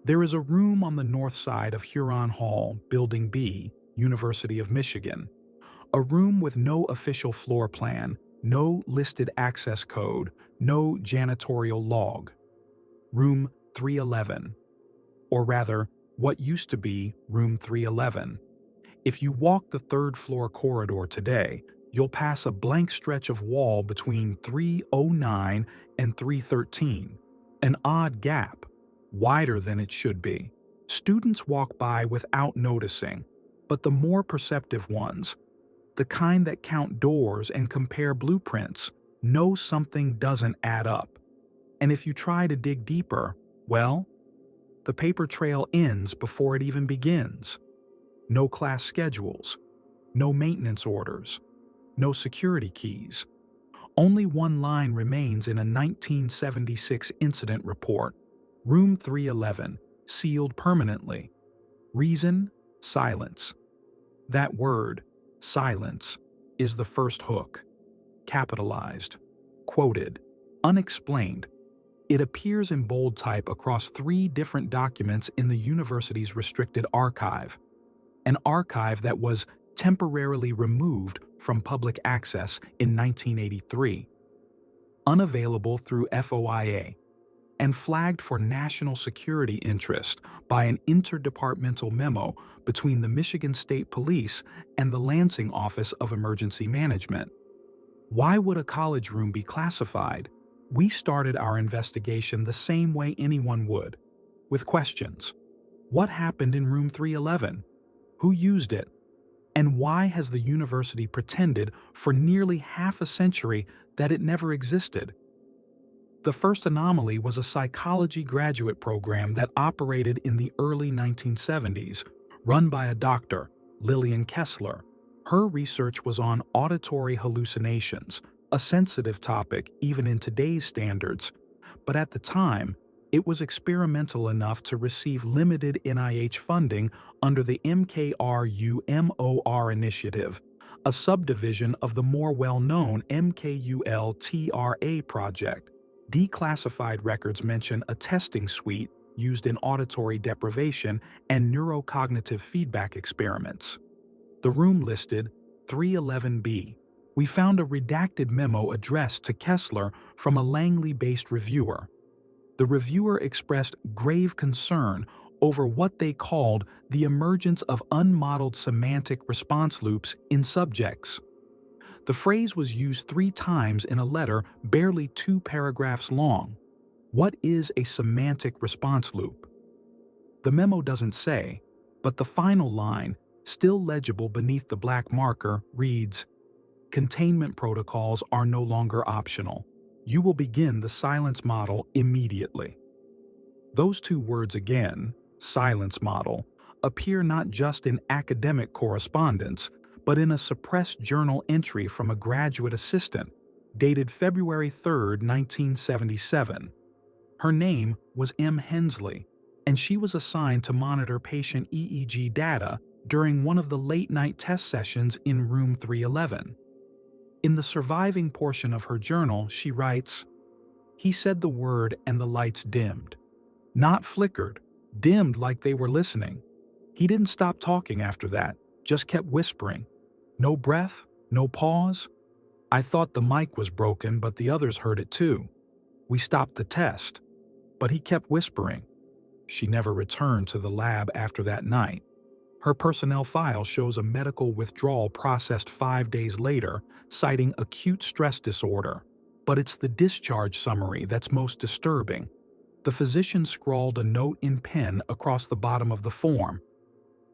There is a room on the north side of Huron Hall, Building B, University of Michigan. A room with no official floor plan, no listed access code, no janitorial log. Room 311. Or rather, what used to be Room 311. If you walk the third floor corridor today, you'll pass a blank stretch of wall between 309 and 313, an odd gap, wider than it should be. Students walk by without noticing, but the more perceptive ones, the kind that count doors and compare blueprints, know something doesn't add up. And if you try to dig deeper, well, the paper trail ends before it even begins. No class schedules, no maintenance orders, no security keys. Only one line remains in a 1976 incident report, Room 311, sealed permanently. Reason: silence. That word, silence, is the first hook. Capitalized, quoted, unexplained. It appears in bold type across 3 different documents in the university's restricted archive, an archive that was temporarily removed from public access in 1983, unavailable through FOIA, and flagged for national security interest by an interdepartmental memo between the Michigan State Police and the Lansing Office of Emergency Management. Why would a college room be classified? We started our investigation the same way anyone would, with questions. What happened in Room 311? Who used it? And why has the university pretended for nearly half a century that it never existed? The first anomaly was a psychology graduate program that operated in the early 1970s, run by a doctor, Lillian Kessler. Her research was on auditory hallucinations, a sensitive topic even in today's standards, but at the time, it was experimental enough to receive limited NIH funding under the MKRU-MOR initiative, a subdivision of the more well-known MKUL-TRA project. Declassified records mention a testing suite used in auditory deprivation and neurocognitive feedback experiments. The room listed 311B. We found a redacted memo addressed to Kessler from a Langley-based reviewer. The reviewer expressed grave concern over what they called the emergence of unmodeled semantic response loops in subjects. The phrase was used 3 times in a letter barely 2 paragraphs long. What is a semantic response loop? The memo doesn't say, but the final line, still legible beneath the black marker, reads, "Containment protocols are no longer optional. You will begin the silence model immediately." Those 2 words again, silence model, appear not just in academic correspondence, but in a suppressed journal entry from a graduate assistant, dated February 3, 1977. Her name was M. Hensley, and she was assigned to monitor patient EEG data during one of the late-night test sessions in Room 311. In the surviving portion of her journal, she writes, "He said the word and the lights dimmed. Not flickered, dimmed like they were listening. He didn't stop talking after that, just kept whispering. No breath, no pause. I thought the mic was broken, but the others heard it too. We stopped the test, but he kept whispering." She never returned to the lab after that night. Her personnel file shows a medical withdrawal processed 5 days later, citing acute stress disorder. But it's the discharge summary that's most disturbing. The physician scrawled a note in pen across the bottom of the form.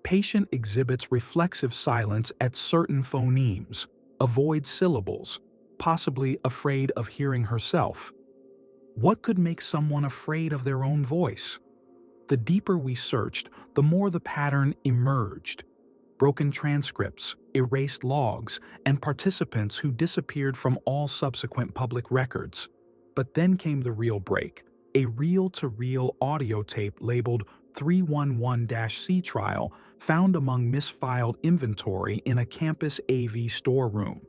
Patient exhibits reflexive silence at certain phonemes, avoids syllables, possibly afraid of hearing herself. What could make someone afraid of their own voice? The deeper we searched, the more the pattern emerged. Broken transcripts, erased logs, and participants who disappeared from all subsequent public records. But then came the real break, a reel-to-reel audio tape labeled 311-C trial found among misfiled inventory in a campus AV storeroom.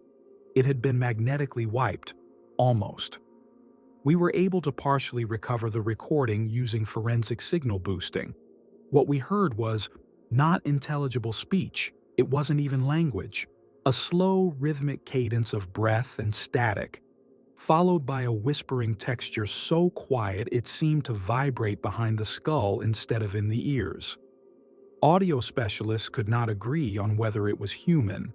It had been magnetically wiped, almost. We were able to partially recover the recording using forensic signal boosting. What we heard was not intelligible speech. It wasn't even language. A slow, rhythmic cadence of breath and static, followed by a whispering texture so quiet it seemed to vibrate behind the skull instead of in the ears. Audio specialists could not agree on whether it was human,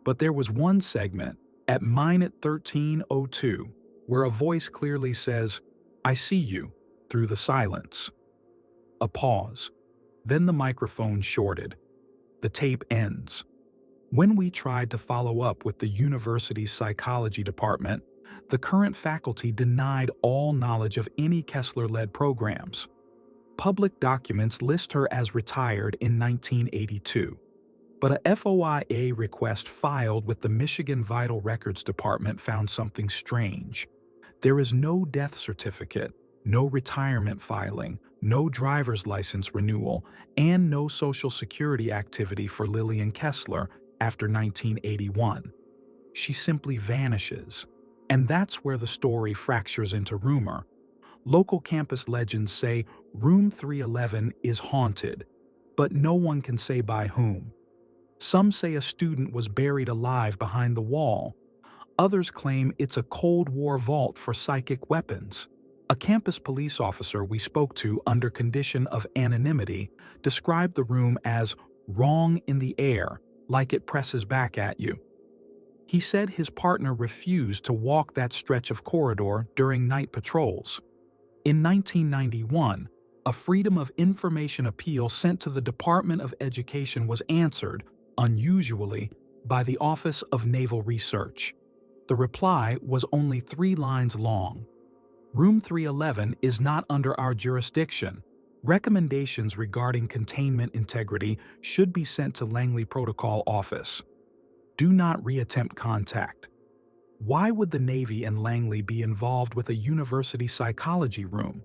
but there was one segment, at minute 13:02, where a voice clearly says, "I see you," through the silence. A pause. Then the microphone shorted. The tape ends. When we tried to follow up with the university's psychology department, the current faculty denied all knowledge of any Kessler-led programs. Public documents list her as retired in 1982, but a FOIA request filed with the Michigan Vital Records Department found something strange. There is no death certificate, no retirement filing, no driver's license renewal, and no Social Security activity for Lillian Kessler after 1981. She simply vanishes. And that's where the story fractures into rumor. Local campus legends say Room 311 is haunted, but no one can say by whom. Some say a student was buried alive behind the wall. Others claim it's a Cold War vault for psychic weapons. A campus police officer we spoke to under condition of anonymity described the room as wrong in the air, like it presses back at you. He said his partner refused to walk that stretch of corridor during night patrols. In 1991, a Freedom of Information appeal sent to the Department of Education was answered, unusually, by the Office of Naval Research. The reply was only 3 lines long. Room 311 is not under our jurisdiction. Recommendations regarding containment integrity should be sent to Langley Protocol Office. Do not reattempt contact. Why would the Navy and Langley be involved with a university psychology room?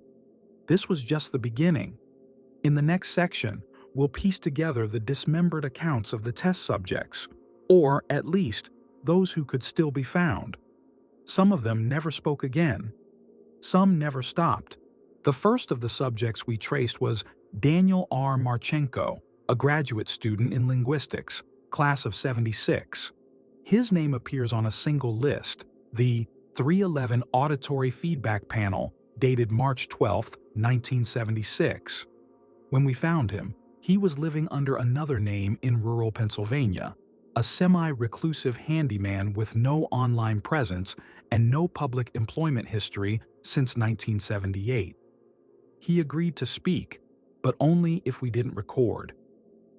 This was just the beginning. In the next section, we'll piece together the dismembered accounts of the test subjects, or at least those who could still be found. Some of them never spoke again. Some never stopped. The first of the subjects we traced was Daniel R. Marchenko, a graduate student in linguistics, class of '76. His name appears on a single list, the 311 Auditory Feedback Panel, dated March 12, 1976. When we found him, he was living under another name in rural Pennsylvania, a semi-reclusive handyman with no online presence and no public employment history since 1978. He agreed to speak, but only if we didn't record.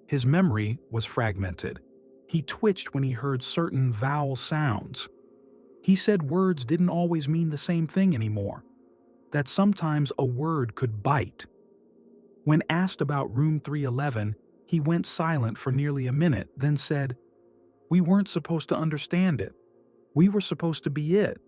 His memory was fragmented. He twitched when he heard certain vowel sounds. He said words didn't always mean the same thing anymore, that sometimes a word could bite. When asked about Room 311, he went silent for nearly a minute, then said, "We weren't supposed to understand it. We were supposed to be it."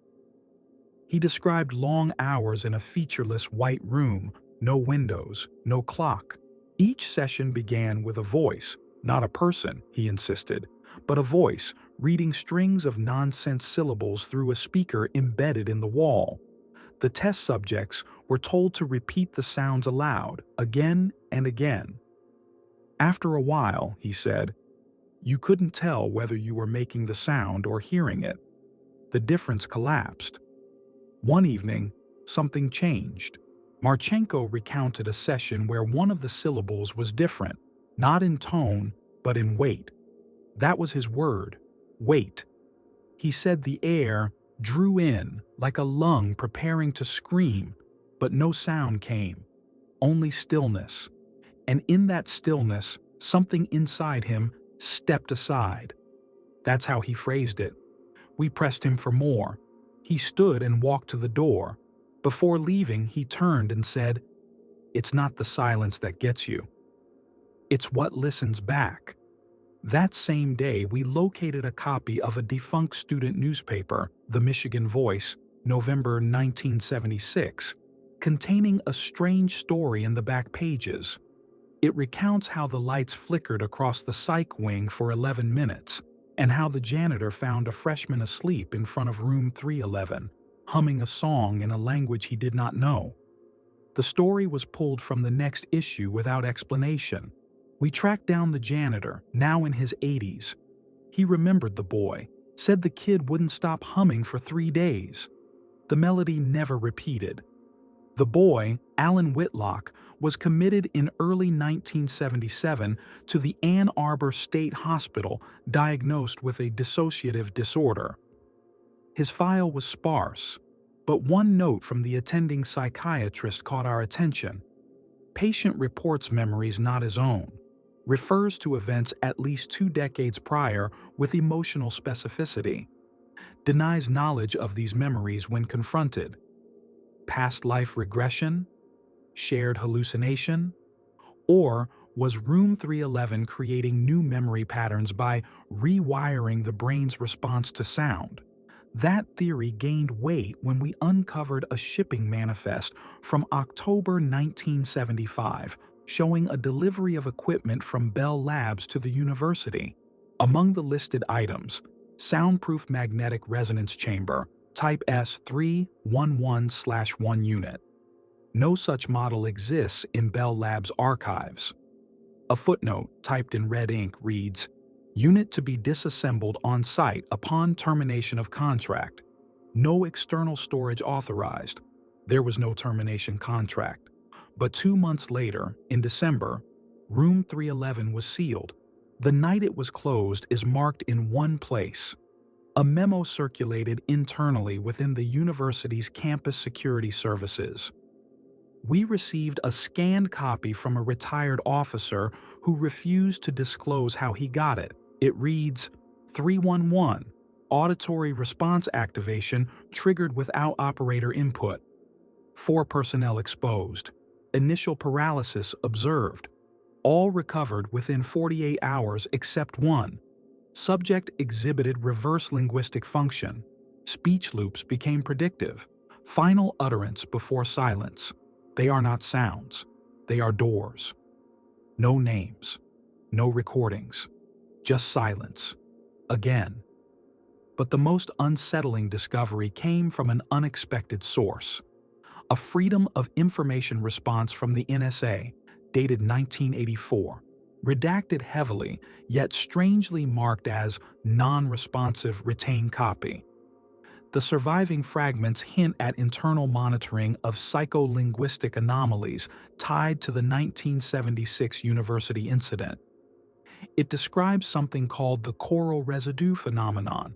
He described long hours in a featureless white room, no windows, no clock. Each session began with a voice, not a person, he insisted, but a voice reading strings of nonsense syllables through a speaker embedded in the wall. The test subjects were told to repeat the sounds aloud, again and again. After a while, he said, you couldn't tell whether you were making the sound or hearing it. The difference collapsed. One evening, something changed. Marchenko recounted a session where one of the syllables was different, not in tone, but in weight. That was his word, weight. He said the air drew in like a lung preparing to scream, but no sound came, only stillness. And in that stillness, something inside him stepped aside. That's how he phrased it. We pressed him for more. He stood and walked to the door. Before leaving, he turned and said, "It's not the silence that gets you. It's what listens back." That same day, we located a copy of a defunct student newspaper, The Michigan Voice, November 1976, containing a strange story in the back pages. It recounts how the lights flickered across the psych wing for 11 minutes, and how the janitor found a freshman asleep in front of room 311. humming a song in a language he did not know. The story was pulled from the next issue without explanation. We tracked down the janitor, now in his 80s. He remembered the boy, said the kid wouldn't stop humming for 3 days. The melody never repeated. The boy, Alan Whitlock, was committed in early 1977 to the Ann Arbor State Hospital, diagnosed with a dissociative disorder. His file was sparse, but one note from the attending psychiatrist caught our attention. Patient reports memories not his own, refers to events at least 2 decades prior with emotional specificity, denies knowledge of these memories when confronted. Past life regression? Shared hallucination? Or was Room 311 creating new memory patterns by rewiring the brain's response to sound? That theory gained weight when we uncovered a shipping manifest from October 1975 showing a delivery of equipment from Bell Labs to the university. Among the listed items, soundproof magnetic resonance chamber, Type S311/1 unit. No such model exists in Bell Labs archives. A footnote typed in red ink reads, "Unit to be disassembled on site upon termination of contract. No external storage authorized." There was no termination contract. But 2 months later, in December, Room 311 was sealed. The night it was closed is marked in one place. A memo circulated internally within the university's campus security services. We received a scanned copy from a retired officer who refused to disclose how he got it. It reads, 311, auditory response activation triggered without operator input. 4 personnel exposed. Initial paralysis observed. All recovered within 48 hours except one. Subject exhibited reverse linguistic function. Speech loops became predictive. Final utterance before silence. They are not sounds. They are doors. No names. No recordings. Just silence. Again. But the most unsettling discovery came from an unexpected source. A Freedom of Information response from the NSA, dated 1984. Redacted heavily, yet strangely marked as non-responsive retained copy. The surviving fragments hint at internal monitoring of psycholinguistic anomalies tied to the 1976 university incident. It describes something called the choral residue phenomenon,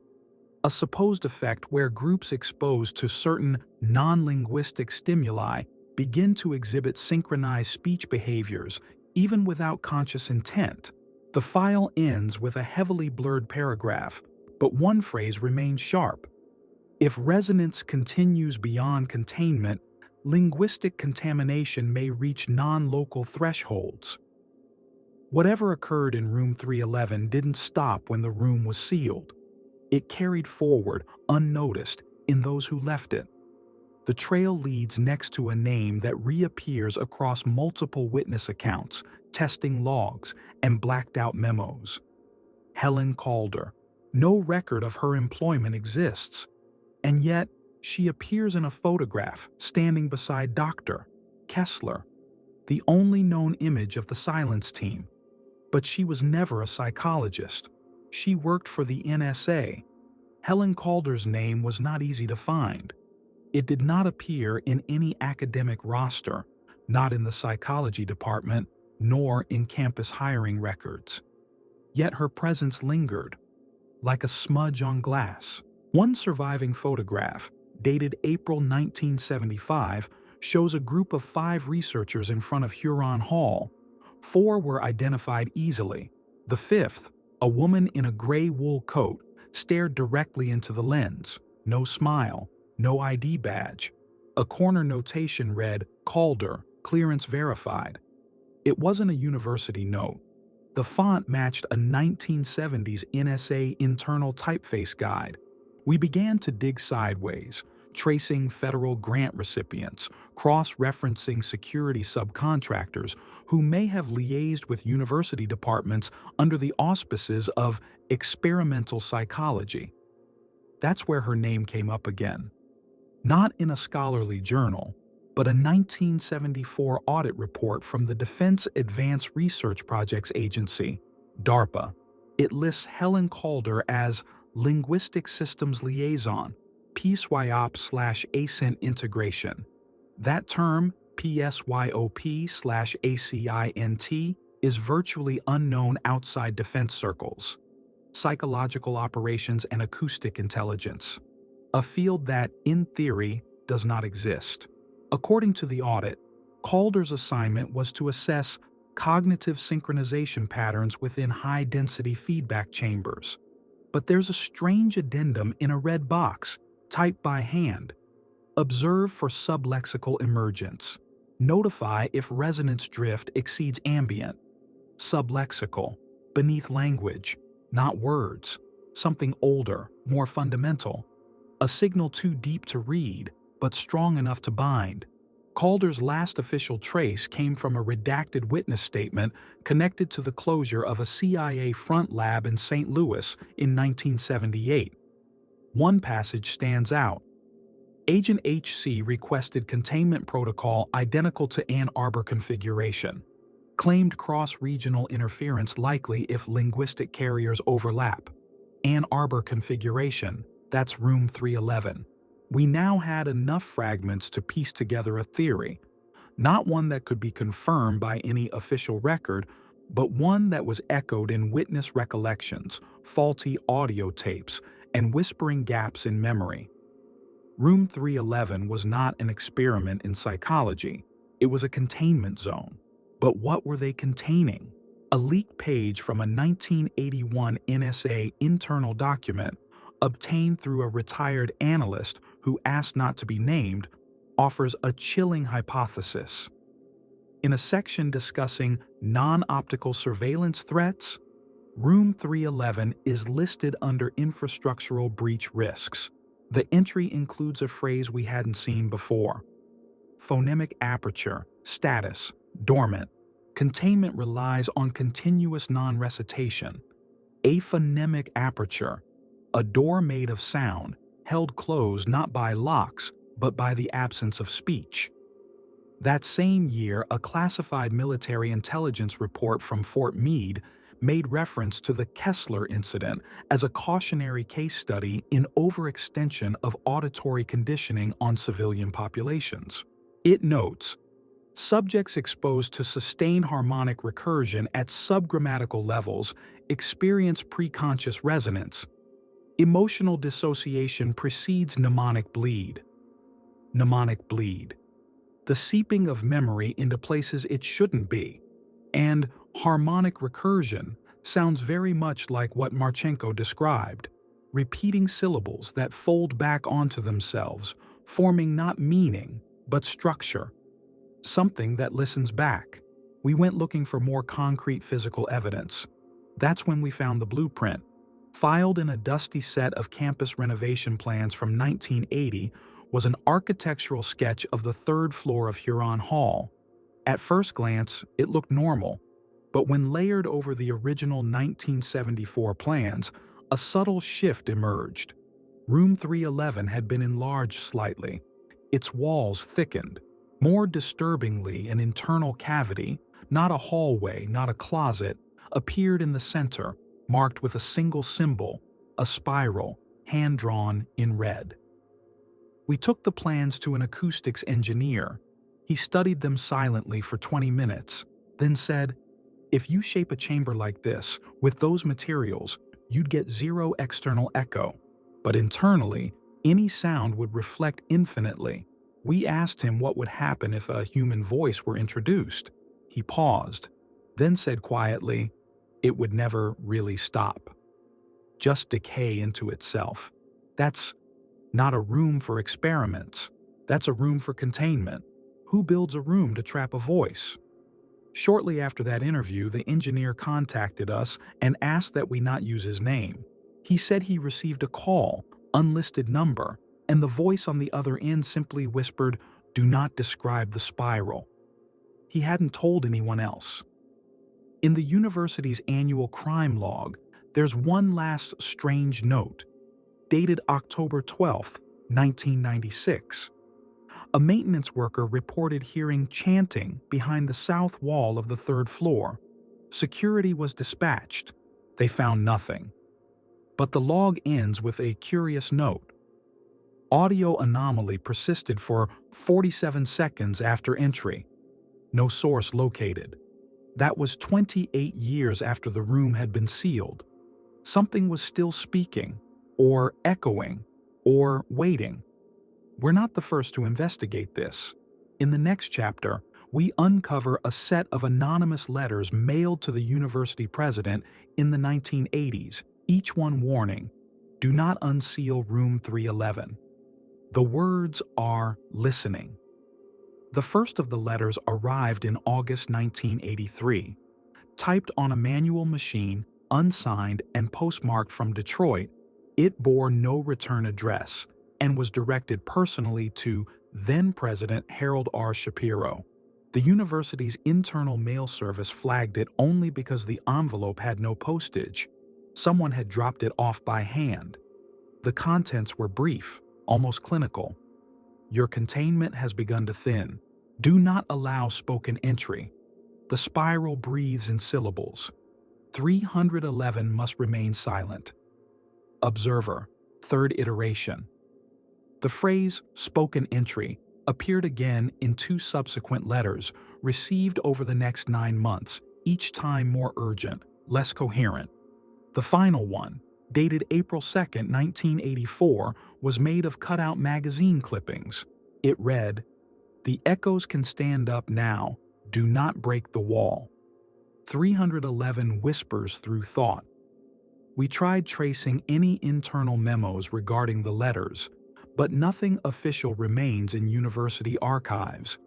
a supposed effect where groups exposed to certain non-linguistic stimuli begin to exhibit synchronized speech behaviors even without conscious intent. The file ends with a heavily blurred paragraph, but one phrase remains sharp. If resonance continues beyond containment, linguistic contamination may reach non-local thresholds. Whatever occurred in Room 311 didn't stop when the room was sealed. It carried forward, unnoticed, in those who left it. The trail leads next to a name that reappears across multiple witness accounts, testing logs, and blacked-out memos. Helen Calder. No record of her employment exists. And yet, she appears in a photograph standing beside Dr. Kessler, the only known image of the silence team. But she was never a psychologist. She worked for the NSA. Helen Calder's name was not easy to find. It did not appear in any academic roster, not in the psychology department, nor in campus hiring records. Yet her presence lingered, like a smudge on glass. One surviving photograph, dated April 1975, shows a group of 5 researchers in front of Huron Hall. 4 were identified easily. The 5th, a woman in a gray wool coat, stared directly into the lens. No smile, no ID badge. A corner notation read, "Calder, clearance verified." It wasn't a university note. The font matched a 1970s NSA internal typeface guide. We began to dig sideways, tracing federal grant recipients, cross-referencing security subcontractors who may have liaised with university departments under the auspices of experimental psychology. That's where her name came up again. not in a scholarly journal, but a 1974 audit report from the Defense Advanced Research Projects Agency, DARPA. It lists Helen Calder as Linguistic Systems Liaison, PSYOP/ACINT integration. That term, PSYOP/ACINT, is virtually unknown outside defense circles. Psychological operations and acoustic intelligence, a field that, in theory, does not exist. According to the audit, Calder's assignment was to assess cognitive synchronization patterns within high-density feedback chambers. But there's a strange addendum in a red box, typed by hand. Observe for sublexical emergence. Notify if resonance drift exceeds ambient. Sublexical, beneath language, not words. Something older, more fundamental. A signal too deep to read, but strong enough to bind. Calder's last official trace came from a redacted witness statement connected to the closure of a CIA front lab in St. Louis in 1978. One passage stands out. Agent HC requested containment protocol identical to Ann Arbor configuration. Claimed cross-regional interference likely if linguistic carriers overlap. Ann Arbor configuration, that's room 311. We now had enough fragments to piece together a theory, not one that could be confirmed by any official record, but one that was echoed in witness recollections, faulty audio tapes, and whispering gaps in memory. Room 311 was not an experiment in psychology. It was a containment zone. But what were they containing? A leaked page from a 1981 NSA internal document, obtained through a retired analyst who asked not to be named, offers a chilling hypothesis. In a section discussing non-optical surveillance threats, Room 311 is listed under infrastructural breach risks. The entry includes a phrase we hadn't seen before. Phonemic aperture, status, dormant. Containment relies on continuous non-recitation. Aphonemic aperture, a door made of sound, held closed not by locks, but by the absence of speech. That same year, a classified military intelligence report from Fort Meade made reference to the Kessler incident as a cautionary case study in overextension of auditory conditioning on civilian populations. It notes, subjects exposed to sustained harmonic recursion at subgrammatical levels experience preconscious resonance. Emotional dissociation precedes mnemonic bleed. Mnemonic bleed. The seeping of memory into places it shouldn't be. And harmonic recursion sounds very much like what Marchenko described, repeating syllables that fold back onto themselves, forming not meaning, but structure. Something that listens back. We went looking for more concrete physical evidence. That's when we found the blueprint. Filed in a dusty set of campus renovation plans from 1980 was an architectural sketch of the third floor of Huron Hall. At first glance, it looked normal, but when layered over the original 1974 plans, a subtle shift emerged. Room 311 had been enlarged slightly. Its walls thickened. More disturbingly, an internal cavity, not a hallway, not a closet, appeared in the center, marked with a single symbol, a spiral, hand-drawn in red. We took the plans to an acoustics engineer. He studied them silently for 20 minutes, then said, "If you shape a chamber like this, with those materials, you'd get zero external echo. But internally, any sound would reflect infinitely." We asked him what would happen if a human voice were introduced. He paused, then said quietly, "It would never really stop. Just decay into itself. That's not a room for experiments. That's a room for containment. Who builds a room to trap a voice?" Shortly after that interview, the engineer contacted us and asked that we not use his name. He said he received a call, unlisted number, and the voice on the other end simply whispered, "Do not describe the spiral." He hadn't told anyone else. In the university's annual crime log, there's one last strange note. Dated October 12, 1996. A maintenance worker reported hearing chanting behind the south wall of the third floor. Security was dispatched. They found nothing. But the log ends with a curious note. Audio anomaly persisted for 47 seconds after entry. No source located. That was 28 years after the room had been sealed. Something was still speaking, or echoing, or waiting. We're not the first to investigate this. In the next chapter, we uncover a set of anonymous letters mailed to the university president in the 1980s, each one warning, "Do not unseal room 311. The words are listening. The first of the letters arrived in August 1983. Typed on a manual machine, unsigned, and postmarked from Detroit, it bore no return address and was directed personally to then-President Harold R. Shapiro. The university's internal mail service flagged it only because the envelope had no postage. Someone had dropped it off by hand. The contents were brief, almost clinical. Your containment has begun to thin. Do not allow spoken entry. The spiral breathes in syllables. 311 must remain silent. Observer, third iteration. The phrase spoken entry appeared again in 2 subsequent letters received over the next 9 months, each time more urgent, less coherent. The final one, dated April 2, 1984, was made of cutout magazine clippings. It read, "The echoes can stand up now. Do not break the wall." 311 whispers through thought. We tried tracing any internal memos regarding the letters, but nothing official remains in university archives.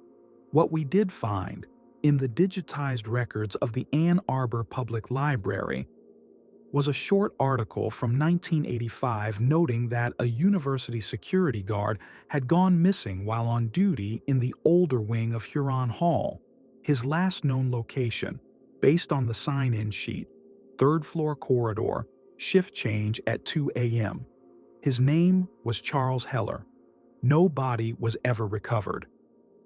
What we did find, in the digitized records of the Ann Arbor Public Library, was a short article from 1985 noting that a university security guard had gone missing while on duty in the older wing of Huron Hall. His last known location, based on the sign-in sheet, third floor corridor, shift change at 2 a.m. His name was Charles Heller. No body was ever recovered.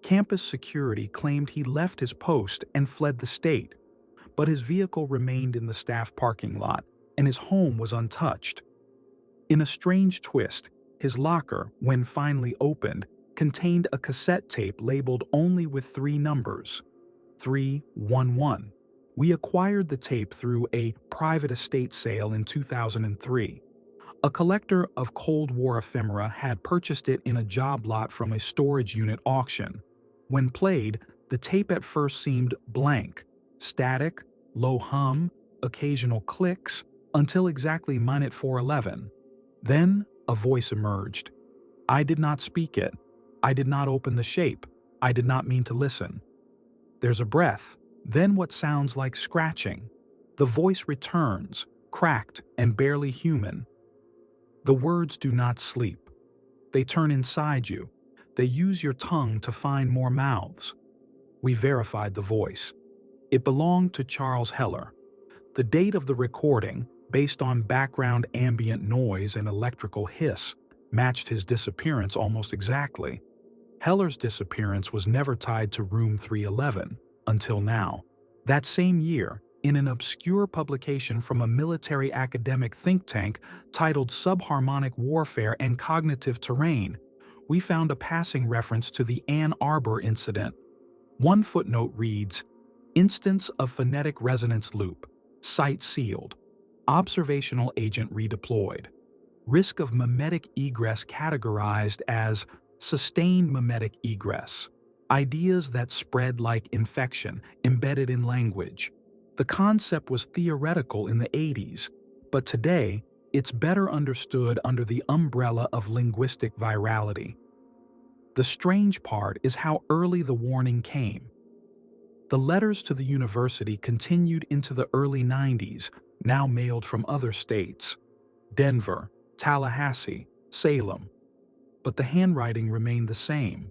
Campus security claimed he left his post and fled the state, but his vehicle remained in the staff parking lot, and his home was untouched. In a strange twist, his locker, when finally opened, contained a cassette tape labeled only with 3 numbers, 311. We acquired the tape through a private estate sale in 2003. A collector of Cold War ephemera had purchased it in a job lot from a storage unit auction. When played, the tape at first seemed blank, static, low hum, occasional clicks, until exactly minute 411. Then a voice emerged. I did not speak it. I did not open the shape. I did not mean to listen. There's a breath, then what sounds like scratching. The voice returns, cracked and barely human. The words do not sleep. They turn inside you. They use your tongue to find more mouths. We verified the voice. It belonged to Charles Heller. The date of the recording, based on background ambient noise and electrical hiss, matched his disappearance almost exactly. Heller's disappearance was never tied to room 311, until now. That same year, in an obscure publication from a military academic think tank titled Subharmonic Warfare and Cognitive Terrain, we found a passing reference to the Ann Arbor incident. One footnote reads, "Instance of phonetic resonance loop, site sealed, observational agent redeployed, risk of mimetic egress categorized as sustained mimetic egress, ideas that spread like infection embedded in language." The concept was theoretical in the 80s, but today it's better understood under the umbrella of linguistic virality. The strange part is how early the warning came. The letters to the university continued into the early 90s, now mailed from other states, Denver, Tallahassee, Salem. But the handwriting remained the same.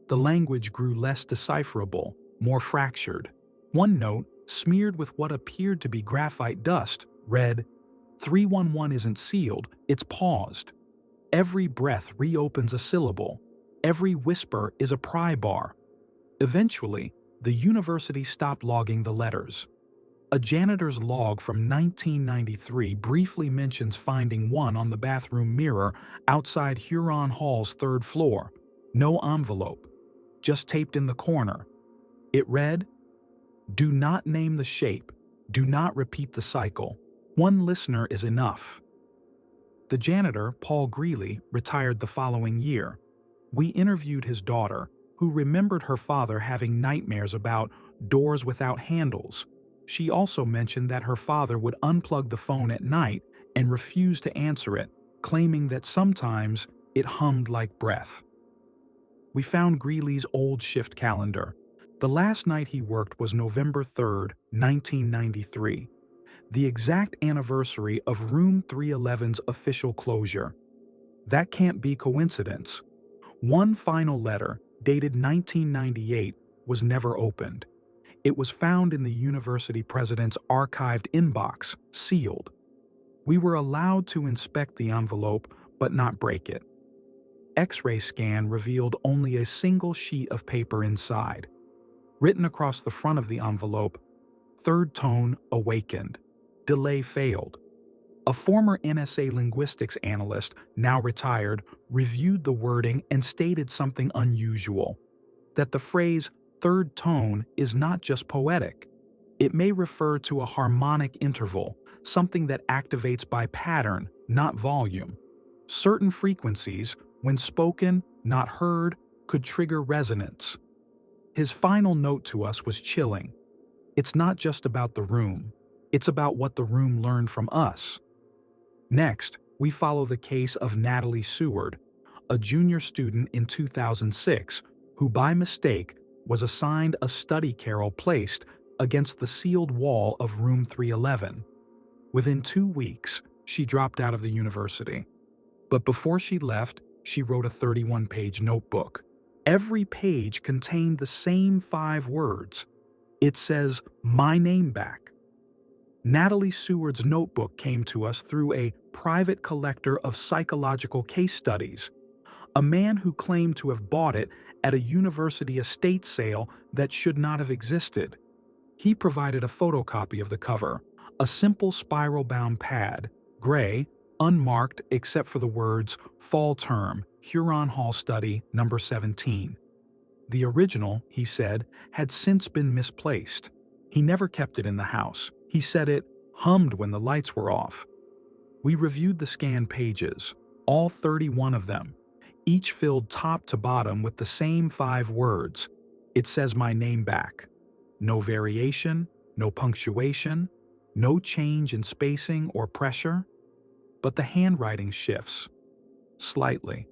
The language grew less decipherable, more fractured. One note, smeared with what appeared to be graphite dust, read, 311 isn't sealed, it's paused. Every breath reopens a syllable. Every whisper is a pry bar. Eventually, the university stopped logging the letters. A janitor's log from 1993 briefly mentions finding one on the bathroom mirror outside Huron Hall's third floor. No envelope, just taped in the corner. It read, "Do not name the shape. Do not repeat the cycle. One listener is enough." The janitor, Paul Greeley, retired the following year. We interviewed his daughter, who remembered her father having nightmares about doors without handles. She also mentioned that her father would unplug the phone at night and refuse to answer it, claiming that sometimes it hummed like breath. We found Greeley's old shift calendar. The last night he worked was November 3, 1993, the exact anniversary of Room 311's official closure. That can't be coincidence. One final letter, dated 1998, was never opened. It was found in the university president's archived inbox, sealed. We were allowed to inspect the envelope, but not break it. X-ray scan revealed only a single sheet of paper inside. Written across the front of the envelope, "Third tone awakened. Delay failed." A former NSA linguistics analyst, now retired, reviewed the wording and stated something unusual, that the phrase "third tone" is not just poetic. It may refer to a harmonic interval, something that activates by pattern, not volume. Certain frequencies, when spoken, not heard, could trigger resonance. His final note to us was chilling. It's not just about the room. It's about what the room learned from us. Next, we follow the case of Natalie Seward, a junior student in 2006 who by mistake was assigned a study carrel placed against the sealed wall of room 311. Within 2 weeks, she dropped out of the university. But before she left, she wrote a 31-page notebook. Every page contained the same 5 words. It says, "My name back." Natalie Seward's notebook came to us through a private collector of psychological case studies, a man who claimed to have bought it at a university estate sale that should not have existed. He provided a photocopy of the cover, a simple spiral-bound pad, gray, unmarked except for the words "Fall Term, Huron Hall Study, Number 17." The original, he said, had since been misplaced. He never kept it in the house. He said it hummed when the lights were off. We reviewed the scanned pages, all 31 of them, each filled top to bottom with the same 5 words. It says "My name back." No variation, no punctuation, no change in spacing or pressure. But the handwriting shifts, slightly,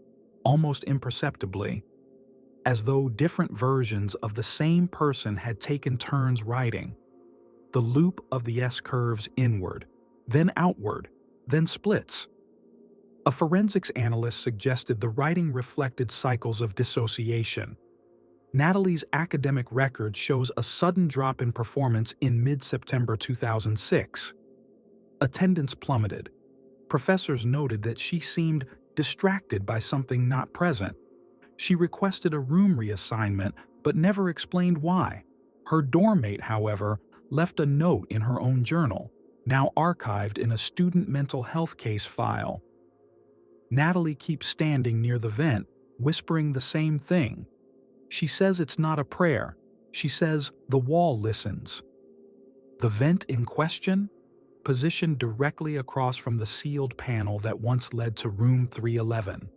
almost imperceptibly, as though different versions of the same person had taken turns writing. The loop of the S curves inward, then outward, then splits. A forensics analyst suggested the writing reflected cycles of dissociation. Natalie's academic record shows a sudden drop in performance in mid-September 2006. Attendance plummeted. Professors noted that she seemed distracted by something not present. She requested a room reassignment, but never explained why. Her dorm mate, however, left a note in her own journal, now archived in a student mental health case file. Natalie keeps standing near the vent, whispering the same thing. She says it's not a prayer. She says the wall listens. The vent in question? Positioned directly across from the sealed panel that once led to room 311.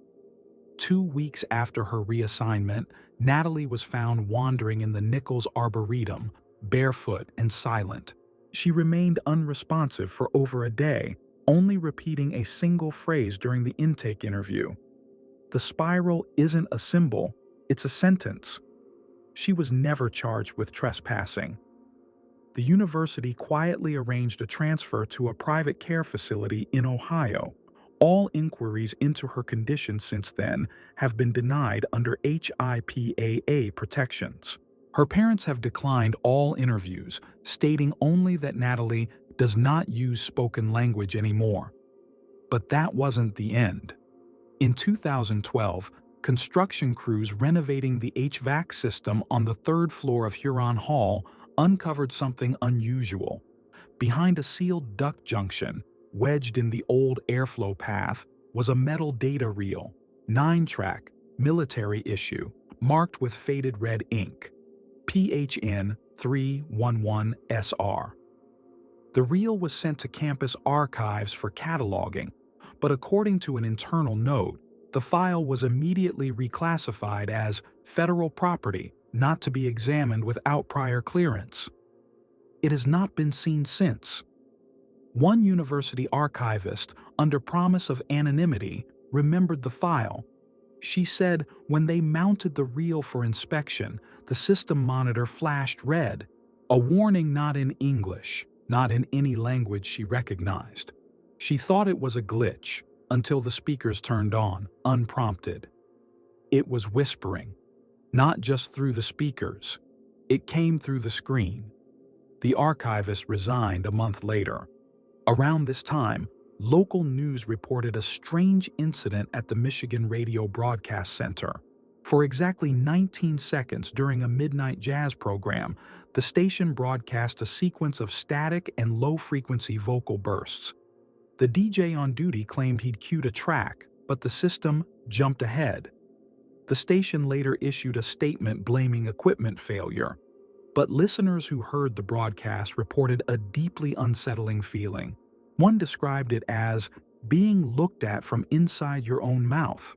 2 weeks after her reassignment, Natalie was found wandering in the Nichols Arboretum, barefoot and silent. She remained unresponsive for over a day, only repeating a single phrase during the intake interview. The spiral isn't a symbol, it's a sentence. She was never charged with trespassing. The university quietly arranged a transfer to a private care facility in Ohio. All inquiries into her condition since then have been denied under HIPAA protections. Her parents have declined all interviews, stating only that Natalie does not use spoken language anymore. But that wasn't the end. In 2012, construction crews renovating the HVAC system on the third floor of Huron Hall uncovered something unusual. Behind a sealed duct junction, wedged in the old airflow path, was a metal data reel, 9-track, military issue, marked with faded red ink, PHN 311SR. The reel was sent to campus archives for cataloging, but according to an internal note, the file was immediately reclassified as federal property, not to be examined without prior clearance. It has not been seen since. One university archivist, under promise of anonymity, remembered the file. She said when they mounted the reel for inspection, the system monitor flashed red, a warning not in English, not in any language she recognized. She thought it was a glitch until the speakers turned on, unprompted. It was whispering, not just through the speakers. It came through the screen. The archivist resigned a month later. Around this time, local news reported a strange incident at the Michigan Radio Broadcast Center. For exactly 19 seconds during a midnight jazz program, the station broadcast a sequence of static and low-frequency vocal bursts. The DJ on duty claimed he'd cued a track, but the system jumped ahead. The station later issued a statement blaming equipment failure, but listeners who heard the broadcast reported a deeply unsettling feeling. One described it as being looked at from inside your own mouth.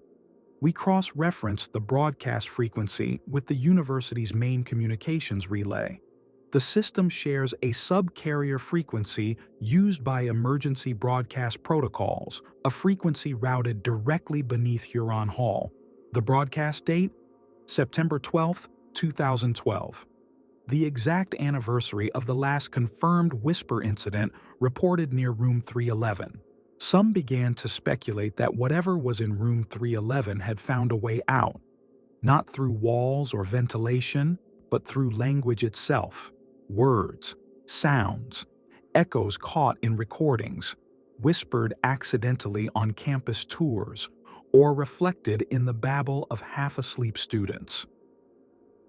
We cross-referenced the broadcast frequency with the university's main communications relay. The system shares a subcarrier frequency used by emergency broadcast protocols, a frequency routed directly beneath Huron Hall. The broadcast date? September 12, 2012. The exact anniversary of the last confirmed whisper incident reported near Room 311. Some began to speculate that whatever was in Room 311 had found a way out, not through walls or ventilation, but through language itself. Words, sounds, echoes caught in recordings, whispered accidentally on campus tours, or reflected in the babble of half-asleep students.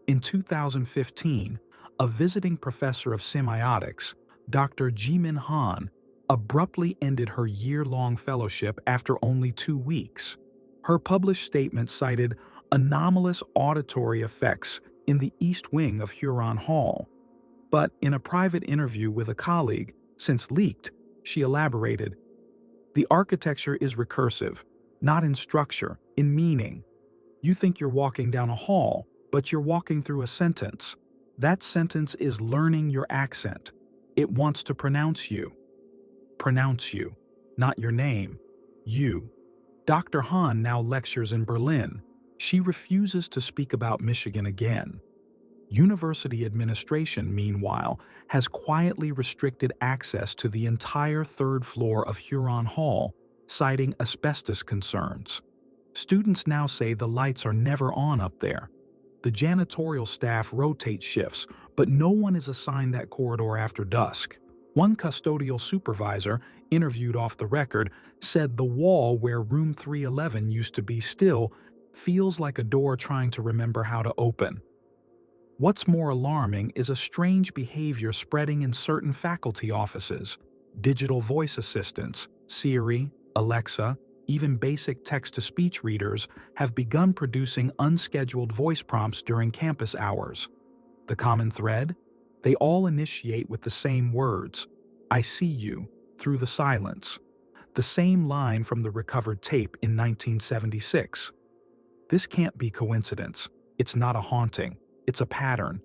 In 2015, a visiting professor of semiotics, Dr. Jimin Han, abruptly ended her year-long fellowship after only 2 weeks. Her published statement cited anomalous auditory effects in the east wing of Huron Hall. But in a private interview with a colleague, since leaked, she elaborated, "The architecture is recursive, not in structure, in meaning. You think you're walking down a hall, but you're walking through a sentence. That sentence is learning your accent. It wants to pronounce you. Pronounce you, not your name. You." Dr. Han now lectures in Berlin. She refuses to speak about Michigan again. University administration, meanwhile, has quietly restricted access to the entire third floor of Huron Hall, citing asbestos concerns. Students now say the lights are never on up there. The janitorial staff rotate shifts, but no one is assigned that corridor after dusk. One custodial supervisor, interviewed off the record, said the wall where Room 311 used to be still feels like a door trying to remember how to open. What's more alarming is a strange behavior spreading in certain faculty offices. Digital voice assistants, Siri, Alexa, even basic text-to-speech readers have begun producing unscheduled voice prompts during campus hours. The common thread? They all initiate with the same words, "I see you," through the silence. The same line from the recovered tape in 1976. This can't be coincidence. It's not a haunting. It's a pattern.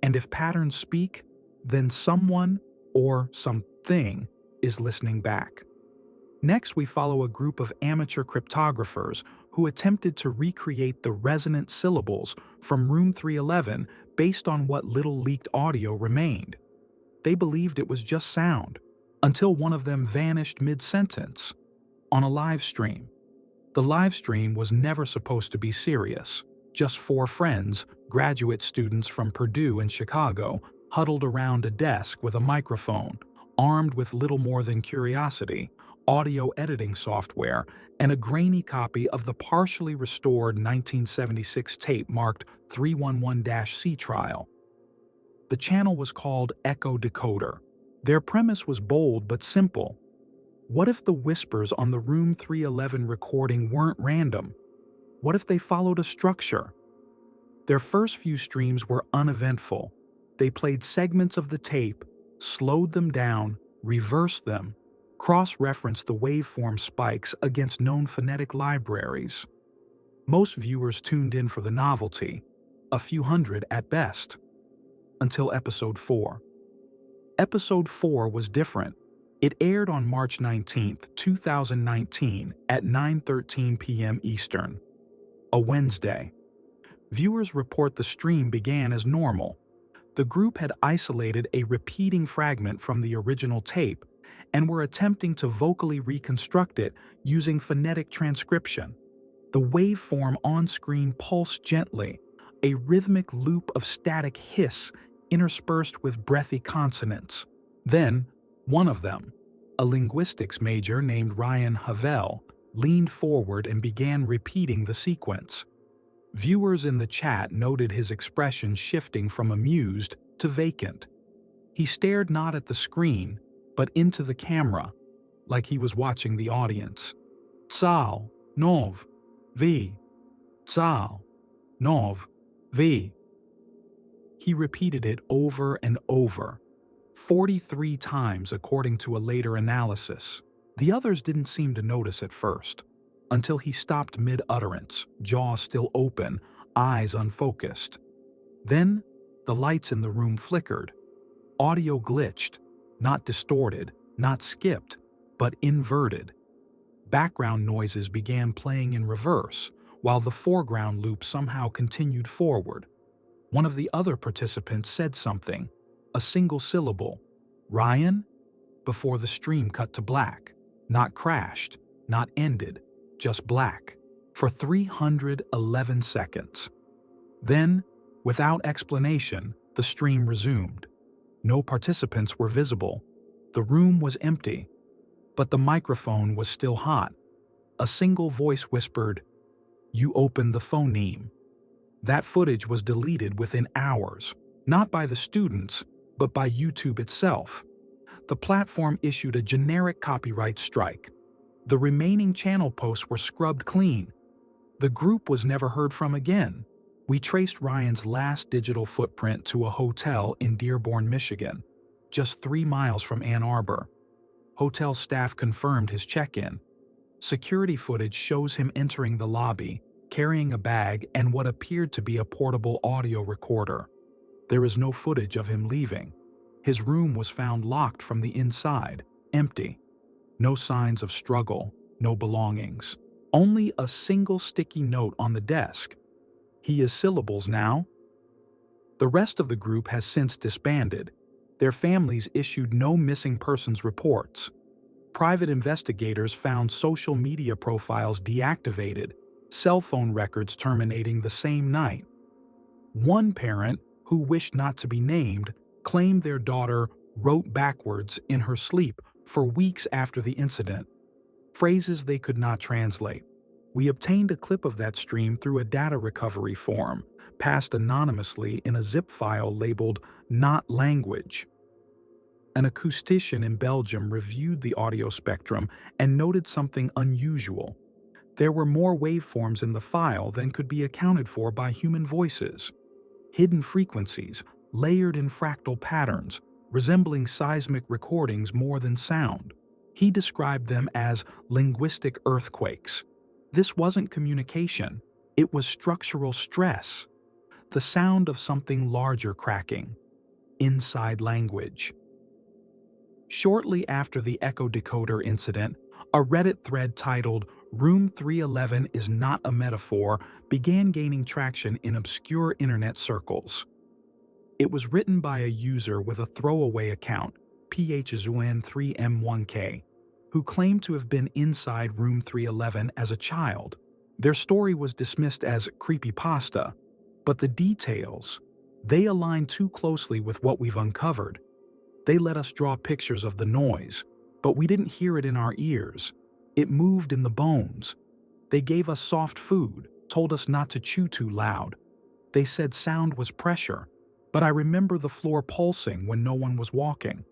And if patterns speak, then someone or something is listening back. Next, we follow a group of amateur cryptographers who attempted to recreate the resonant syllables from Room 311 based on what little leaked audio remained. They believed it was just sound, until one of them vanished mid-sentence on a live stream. The live stream was never supposed to be serious. Just 4 friends, graduate students from Purdue and Chicago, huddled around a desk with a microphone, armed with little more than curiosity, audio editing software, and a grainy copy of the partially restored 1976 tape marked 311-C Trial. The channel was called Echo Decoder. Their premise was bold but simple. What if the whispers on the Room 311 recording weren't random? What if they followed a structure? Their first few streams were uneventful. They played segments of the tape, slowed them down, reversed them, cross-referenced the waveform spikes against known phonetic libraries. Most viewers tuned in for the novelty, a few hundred at best, until Episode 4. Episode 4 was different. It aired on March 19, 2019 at 9:13 p.m. Eastern, a Wednesday. Viewers report the stream began as normal. The group had isolated a repeating fragment from the original tape and were attempting to vocally reconstruct it using phonetic transcription. The waveform on-screen pulsed gently, a rhythmic loop of static hiss interspersed with breathy consonants. Then, one of them, a linguistics major named Ryan Havel, leaned forward and began repeating the sequence. Viewers in the chat noted his expression shifting from amused to vacant. He stared not at the screen, but into the camera, like he was watching the audience. Tsal, nov, vi. Tsal, nov, vi. He repeated it over and over, 43 times according to a later analysis. The others didn't seem to notice at first, until he stopped mid-utterance, jaw still open, eyes unfocused. Then, the lights in the room flickered. Audio glitched, not distorted, not skipped, but inverted. Background noises began playing in reverse, while the foreground loop somehow continued forward. One of the other participants said something, a single syllable, "Ryan?" before the stream cut to black, not crashed, not ended, just black, for 311 seconds. Then, without explanation, the stream resumed. No participants were visible. The room was empty, but the microphone was still hot. A single voice whispered, "You opened the phoneme." That footage was deleted within hours, not by the students, but by YouTube itself. The platform issued a generic copyright strike. The remaining channel posts were scrubbed clean. The group was never heard from again. We traced Ryan's last digital footprint to a hotel in Dearborn, Michigan, just 3 miles from Ann Arbor. Hotel staff confirmed his check-in. Security footage shows him entering the lobby, carrying a bag and what appeared to be a portable audio recorder. There is no footage of him leaving. His room was found locked from the inside, empty. No signs of struggle, no belongings. Only a single sticky note on the desk. He is syllables now. The rest of the group has since disbanded. Their families issued no missing persons reports. Private investigators found social media profiles deactivated, cell phone records terminating the same night. One parent, who wished not to be named, claimed their daughter wrote backwards in her sleep for weeks after the incident, phrases they could not translate. We obtained a clip of that stream through a data recovery form, passed anonymously in a zip file labeled "not language." An acoustician in Belgium reviewed the audio spectrum and noted something unusual. There were more waveforms in the file than could be accounted for by human voices. Hidden frequencies, layered in fractal patterns, resembling seismic recordings more than sound. He described them as linguistic earthquakes. This wasn't communication, it was structural stress. The sound of something larger cracking. Inside language. Shortly after the Echo Decoder incident, a Reddit thread titled "Room 311 is not a metaphor" began gaining traction in obscure internet circles. It was written by a user with a throwaway account, phzun3m1k, who claimed to have been inside Room 311 as a child. Their story was dismissed as creepypasta, but the details, they align too closely with what we've uncovered. They let us draw pictures of the noise, but we didn't hear it in our ears. It moved in the bones. They gave us soft food, told us not to chew too loud. They said sound was pressure, but I remember the floor pulsing when no one was walking.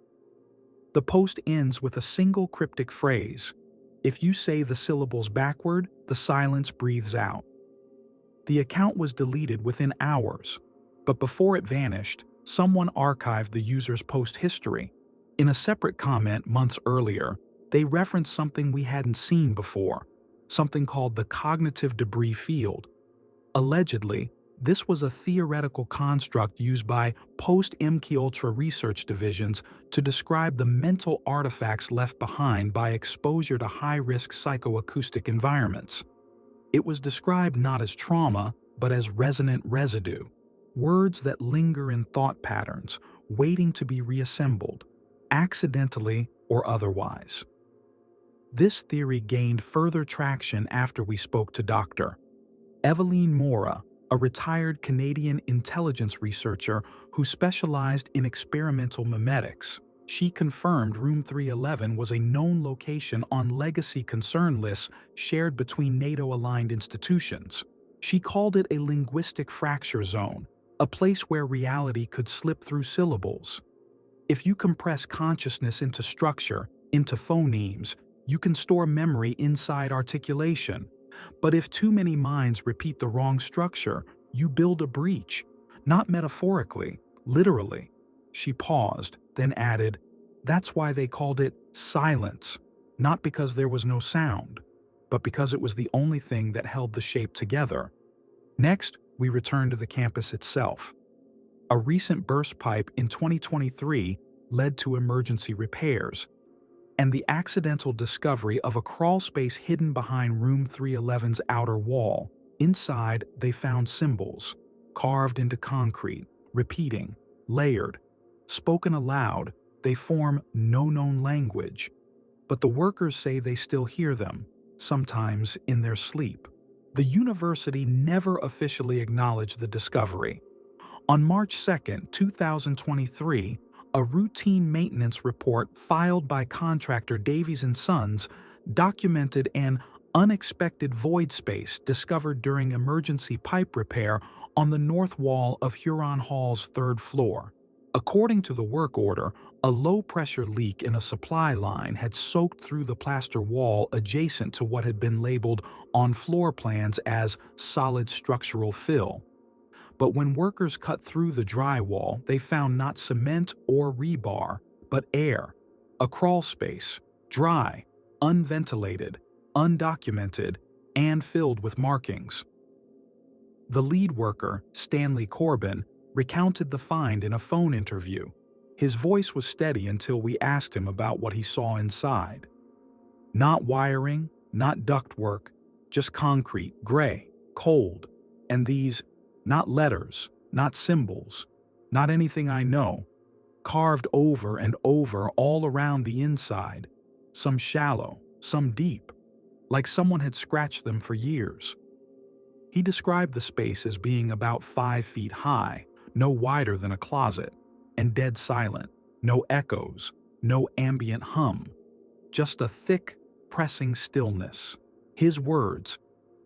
The post ends with a single cryptic phrase. If you say the syllables backward, the silence breathes out. The account was deleted within hours, but before it vanished, someone archived the user's post history. In a separate comment months earlier, they referenced something we hadn't seen before, something called the cognitive debris field. Allegedly, this was a theoretical construct used by post-MKUltra research divisions to describe the mental artifacts left behind by exposure to high-risk psychoacoustic environments. It was described not as trauma, but as resonant residue, words that linger in thought patterns, waiting to be reassembled, accidentally or otherwise. This theory gained further traction after we spoke to Dr. Eveline Mora, a retired Canadian intelligence researcher who specialized in experimental memetics. She confirmed Room 311 was a known location on legacy concern lists shared between NATO-aligned institutions. She called it a linguistic fracture zone, a place where reality could slip through syllables. If you compress consciousness into structure, into phonemes, you can store memory inside articulation. But if too many minds repeat the wrong structure, you build a breach, not metaphorically, literally. She paused, then added, "That's why they called it silence, not because there was no sound, but because it was the only thing that held the shape together." Next, we return to the campus itself. A recent burst pipe in 2023 led to emergency repairs, and the accidental discovery of a crawl space hidden behind Room 311's outer wall. Inside, they found symbols, carved into concrete, repeating, layered. Spoken aloud, they form no known language, but the workers say they still hear them, sometimes in their sleep. The university never officially acknowledged the discovery. On March 2, 2023, a routine maintenance report filed by contractor Davies & Sons documented an unexpected void space discovered during emergency pipe repair on the north wall of Huron Hall's third floor. According to the work order, a low-pressure leak in a supply line had soaked through the plaster wall adjacent to what had been labeled on floor plans as solid structural fill. But when workers cut through the drywall, they found not cement or rebar, but air, a crawl space, dry, unventilated, undocumented, and filled with markings. The lead worker, Stanley Corbin, recounted the find in a phone interview. His voice was steady until we asked him about what he saw inside. Not wiring, not ductwork, just concrete, gray, cold, and these, not letters, not symbols, not anything I know, carved over and over all around the inside, some shallow, some deep, like someone had scratched them for years. He described the space as being about 5 feet high, no wider than a closet, and dead silent, no echoes, no ambient hum, just a thick, pressing stillness. His words,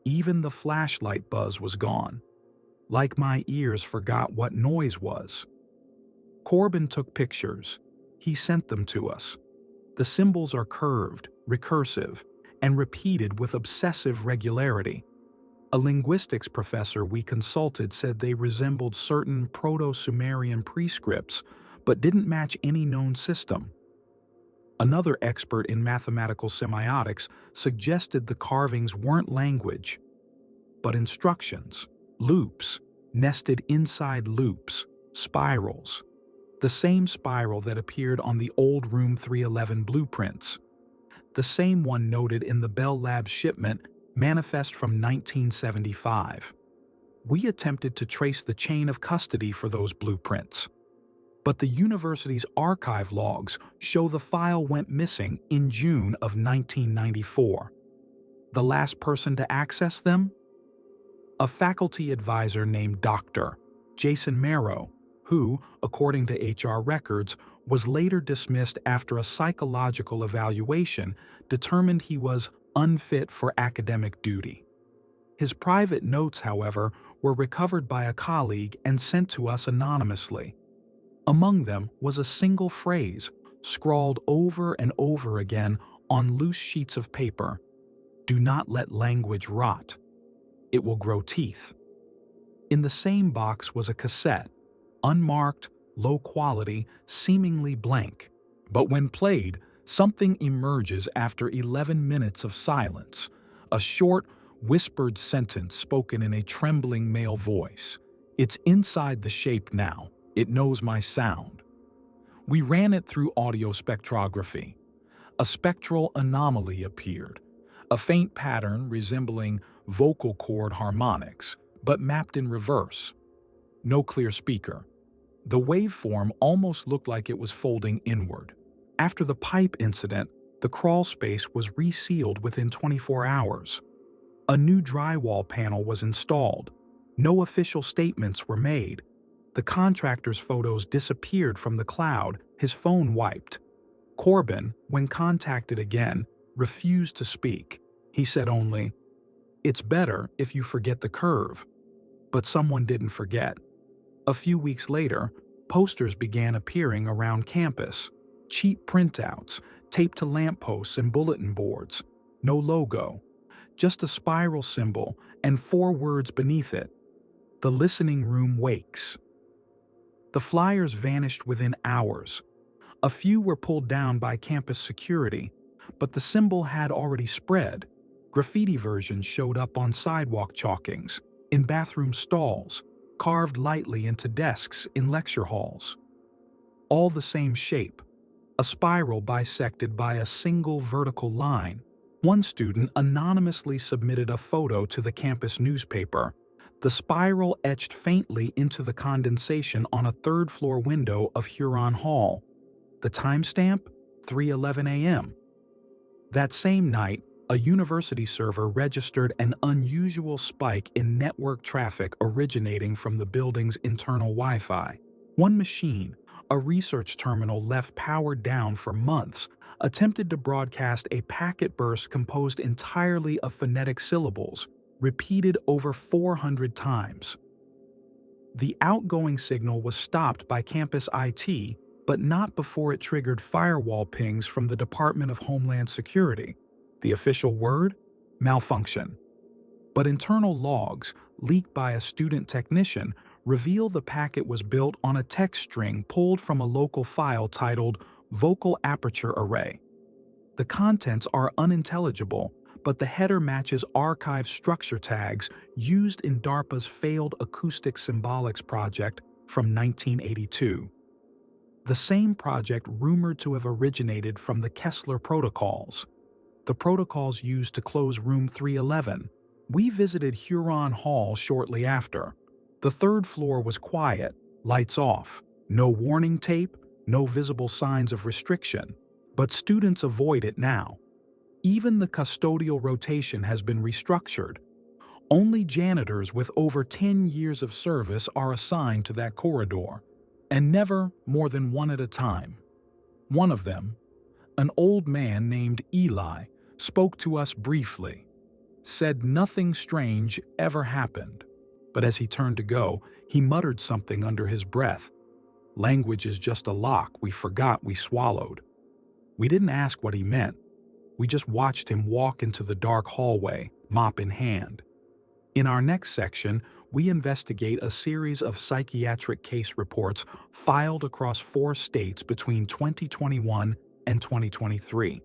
even the flashlight buzz was gone, like my ears forgot what noise was. Corbin took pictures. He sent them to us. The symbols are curved, recursive, and repeated with obsessive regularity. A linguistics professor we consulted said they resembled certain Proto-Sumerian prescripts, but didn't match any known system. Another expert in mathematical semiotics suggested the carvings weren't language, but instructions, loops, nested inside loops, spirals. The same spiral that appeared on the old Room 311 blueprints. The same one noted in the Bell Labs shipment manifest from 1975. We attempted to trace the chain of custody for those blueprints, but the university's archive logs show the file went missing in June of 1994. The last person to access them? A faculty advisor named Dr. Jason Marrow, who, according to HR records, was later dismissed after a psychological evaluation determined he was unfit for academic duty. His private notes, however, were recovered by a colleague and sent to us anonymously. Among them was a single phrase, scrawled over and over again on loose sheets of paper: "Do not let language rot. It will grow teeth." In the same box was a cassette, unmarked, low quality, seemingly blank. But when played, something emerges after 11 minutes of silence, a short, whispered sentence spoken in a trembling male voice. "It's inside the shape now. It knows my sound." We ran it through audio spectrography. A spectral anomaly appeared, a faint pattern resembling vocal cord harmonics, but mapped in reverse. No clear speaker. The waveform almost looked like it was folding inward. After the pipe incident, the crawl space was resealed within 24 hours. A new drywall panel was installed. No official statements were made. The contractor's photos disappeared from the cloud, his phone wiped. Corbin, when contacted again, refused to speak. He said only, "It's better if you forget the curve." But someone didn't forget. A few weeks later, posters began appearing around campus. Cheap printouts, taped to lampposts and bulletin boards. No logo. Just a spiral symbol and 4 words beneath it: "The listening room wakes." The flyers vanished within hours. A few were pulled down by campus security, but the symbol had already spread. Graffiti versions showed up on sidewalk chalkings, in bathroom stalls, carved lightly into desks in lecture halls. All the same shape, a spiral bisected by a single vertical line. One student anonymously submitted a photo to the campus newspaper. The spiral etched faintly into the condensation on a third-floor window of Huron Hall. The timestamp? 3:11 a.m. That same night, a university server registered an unusual spike in network traffic originating from the building's internal Wi-Fi. One machine, a research terminal left powered down for months, attempted to broadcast a packet burst composed entirely of phonetic syllables, repeated over 400 times. The outgoing signal was stopped by campus IT, but not before it triggered firewall pings from the Department of Homeland Security. The official word? Malfunction. But internal logs, leaked by a student technician, reveal the packet was built on a text string pulled from a local file titled Vocal Aperture Array. The contents are unintelligible, but the header matches archive structure tags used in DARPA's failed Acoustic Symbolics project from 1982. The same project rumored to have originated from the Kessler Protocols, the protocols used to close Room 311. We visited Huron Hall shortly after. The third floor was quiet, lights off, no warning tape, no visible signs of restriction. But students avoid it now. Even the custodial rotation has been restructured. Only janitors with over 10 years of service are assigned to that corridor, and never more than one at a time. One of them, an old man named Eli, spoke to us briefly, said nothing strange ever happened, but as he turned to go, he muttered something under his breath. "Language is just a lock we forgot we swallowed." We didn't ask what he meant. We just watched him walk into the dark hallway, mop in hand. In our next section, we investigate a series of psychiatric case reports filed across 4 states between 2021 and 2023.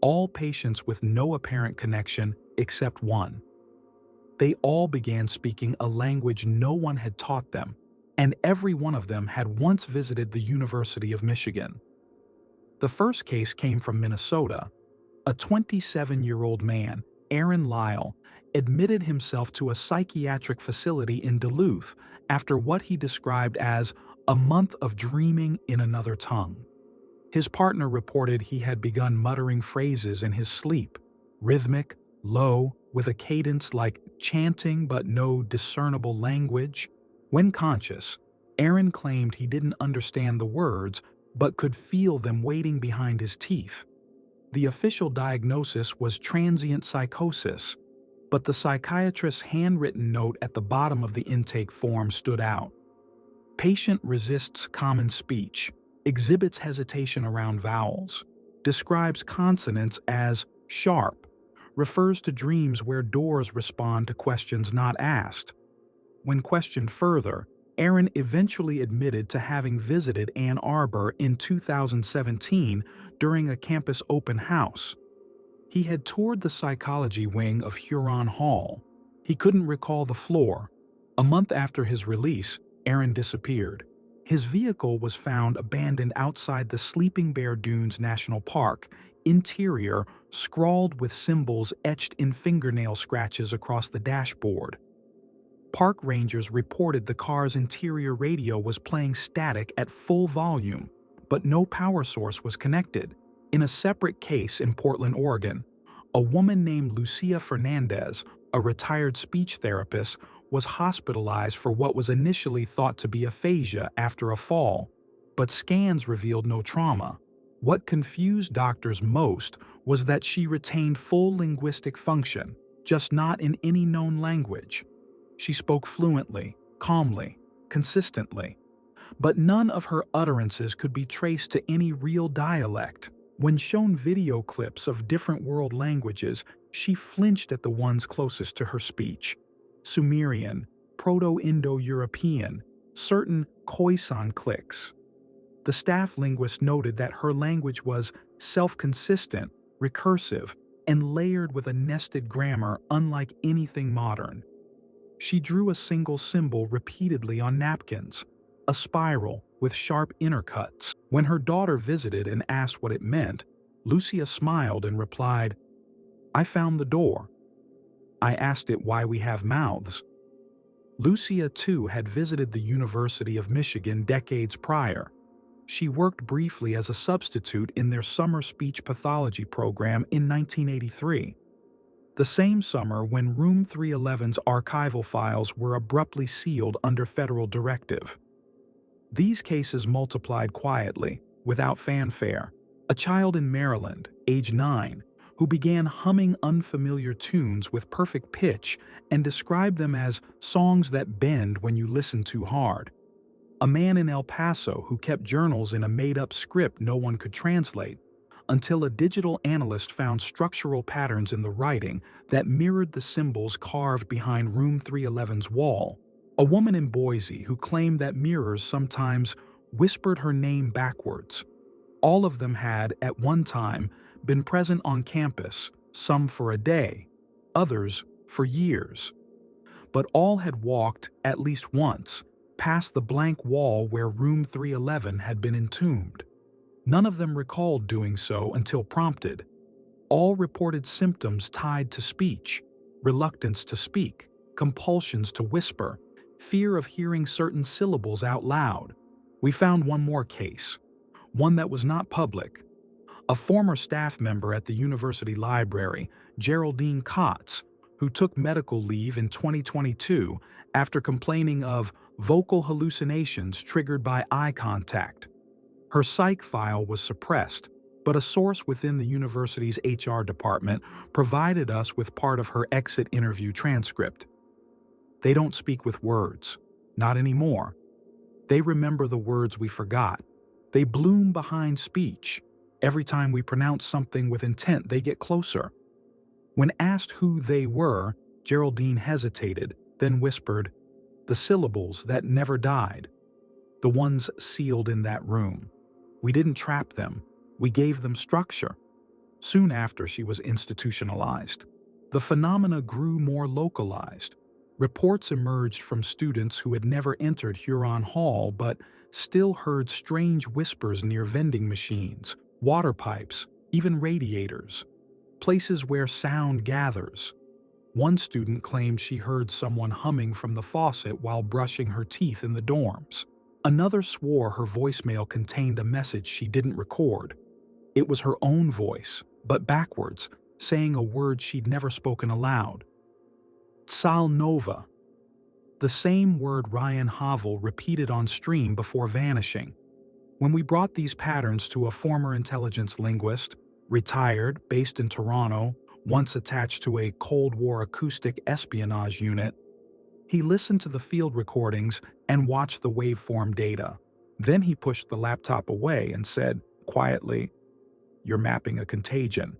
All patients with no apparent connection except one. They all began speaking a language no one had taught them, and every one of them had once visited the University of Michigan. The first case came from Minnesota. A 27-year-old man, Aaron Lyle, admitted himself to a psychiatric facility in Duluth after what he described as a month of dreaming in another tongue. His partner reported he had begun muttering phrases in his sleep, rhythmic, low, with a cadence like chanting but no discernible language. When conscious, Aaron claimed he didn't understand the words, but could feel them waiting behind his teeth. The official diagnosis was transient psychosis, but the psychiatrist's handwritten note at the bottom of the intake form stood out. Patient resists common speech, exhibits hesitation around vowels, describes consonants as sharp, refers to dreams where doors respond to questions not asked. When questioned further, Aaron eventually admitted to having visited Ann Arbor in 2017 during a campus open house. He had toured the psychology wing of Huron Hall. He couldn't recall the floor. A month after his release, Aaron disappeared. His vehicle was found abandoned outside the Sleeping Bear Dunes National Park, interior scrawled with symbols etched in fingernail scratches across the dashboard. Park rangers reported the car's interior radio was playing static at full volume, but no power source was connected. In a separate case in Portland, Oregon, a woman named Lucia Fernandez, a retired speech therapist, was hospitalized for what was initially thought to be aphasia after a fall, but scans revealed no trauma. What confused doctors most was that she retained full linguistic function, just not in any known language. She spoke fluently, calmly, consistently, but none of her utterances could be traced to any real dialect. When shown video clips of different world languages, she flinched at the ones closest to her speech: Sumerian, Proto-Indo-European, certain Khoisan clicks. The staff linguist noted that her language was self-consistent, recursive, and layered with a nested grammar unlike anything modern. She drew a single symbol repeatedly on napkins, a spiral with sharp intercuts. When her daughter visited and asked what it meant, Lucia smiled and replied, "I found the door. I asked it why we have mouths." Lucia, too, had visited the University of Michigan decades prior. She worked briefly as a substitute in their summer speech pathology program in 1983. The same summer when Room 311's archival files were abruptly sealed under federal directive. These cases multiplied quietly, without fanfare. A child in Maryland, age 9, who began humming unfamiliar tunes with perfect pitch and described them as songs that bend when you listen too hard. A man in El Paso who kept journals in a made-up script no one could translate, until a digital analyst found structural patterns in the writing that mirrored the symbols carved behind Room 311's wall. A woman in Boise who claimed that mirrors sometimes whispered her name backwards. All of them had, at one time, been present on campus, some for a day, others for years. But all had walked, at least once, past the blank wall where Room 311 had been entombed. None of them recalled doing so until prompted. All reported symptoms tied to speech: reluctance to speak, compulsions to whisper, fear of hearing certain syllables out loud. We found one more case, one that was not public. A former staff member at the university library, Geraldine Kotz, who took medical leave in 2022 after complaining of vocal hallucinations triggered by eye contact. Her psych file was suppressed, but a source within the university's HR department provided us with part of her exit interview transcript. "They don't speak with words. Not anymore. They remember the words we forgot. They bloom behind speech. Every time we pronounce something with intent, they get closer." When asked who they were, Geraldine hesitated, then whispered, "The syllables that never died. The ones sealed in that room. We didn't trap them. We gave them structure." Soon after, she was institutionalized. The phenomena grew more localized. Reports emerged from students who had never entered Huron Hall but still heard strange whispers near vending machines, water pipes, even radiators, places where sound gathers. One student claimed she heard someone humming from the faucet while brushing her teeth in the dorms. Another swore her voicemail contained a message she didn't record. It was her own voice, but backwards, saying a word she'd never spoken aloud. Tsal Nova, the same word Ryan Havel repeated on stream before vanishing. When we brought these patterns to a former intelligence linguist, retired, based in Toronto, once attached to a Cold War acoustic espionage unit, he listened to the field recordings and watched the waveform data. Then he pushed the laptop away and said, quietly, "You're mapping a contagion.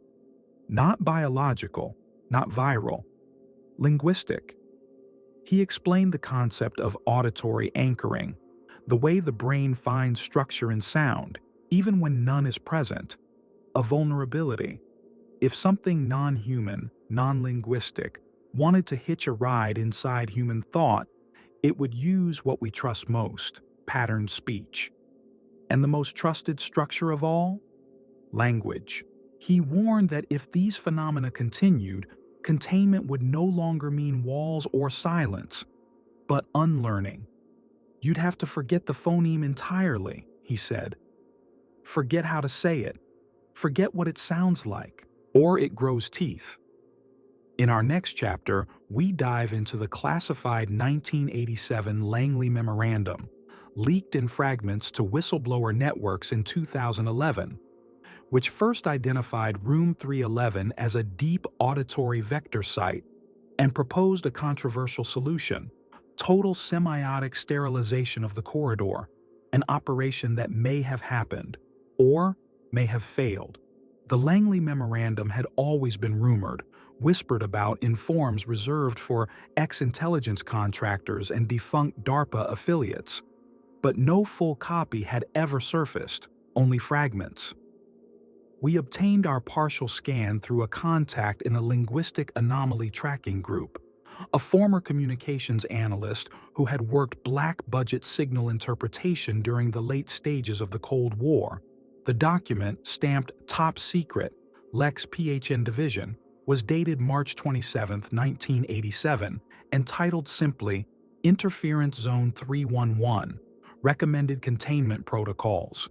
Not biological, not viral, linguistic." He explained the concept of auditory anchoring, the way the brain finds structure in sound, even when none is present, a vulnerability. If something non-human, non-linguistic, wanted to hitch a ride inside human thought, it would use what we trust most, patterned speech. And the most trusted structure of all? Language. He warned that if these phenomena continued, containment would no longer mean walls or silence, but unlearning. You'd have to forget the phoneme entirely, he said. Forget how to say it. Forget what it sounds like, or it grows teeth. In our next chapter, we dive into the classified 1987 Langley Memorandum, leaked in fragments to whistleblower networks in 2011, which first identified Room 311 as a deep auditory vector site and proposed a controversial solution: total semiotic sterilization of the corridor, an operation that may have happened, or may have failed. The Langley Memorandum had always been rumored, whispered about in forums reserved for ex-intelligence contractors and defunct DARPA affiliates. But no full copy had ever surfaced, only fragments. We obtained our partial scan through a contact in a linguistic anomaly tracking group, a former communications analyst who had worked black-budget signal interpretation during the late stages of the Cold War. The document, stamped Top Secret, Lex PHN Division, was dated March 27, 1987, and titled simply Interference Zone 311, Recommended Containment Protocols.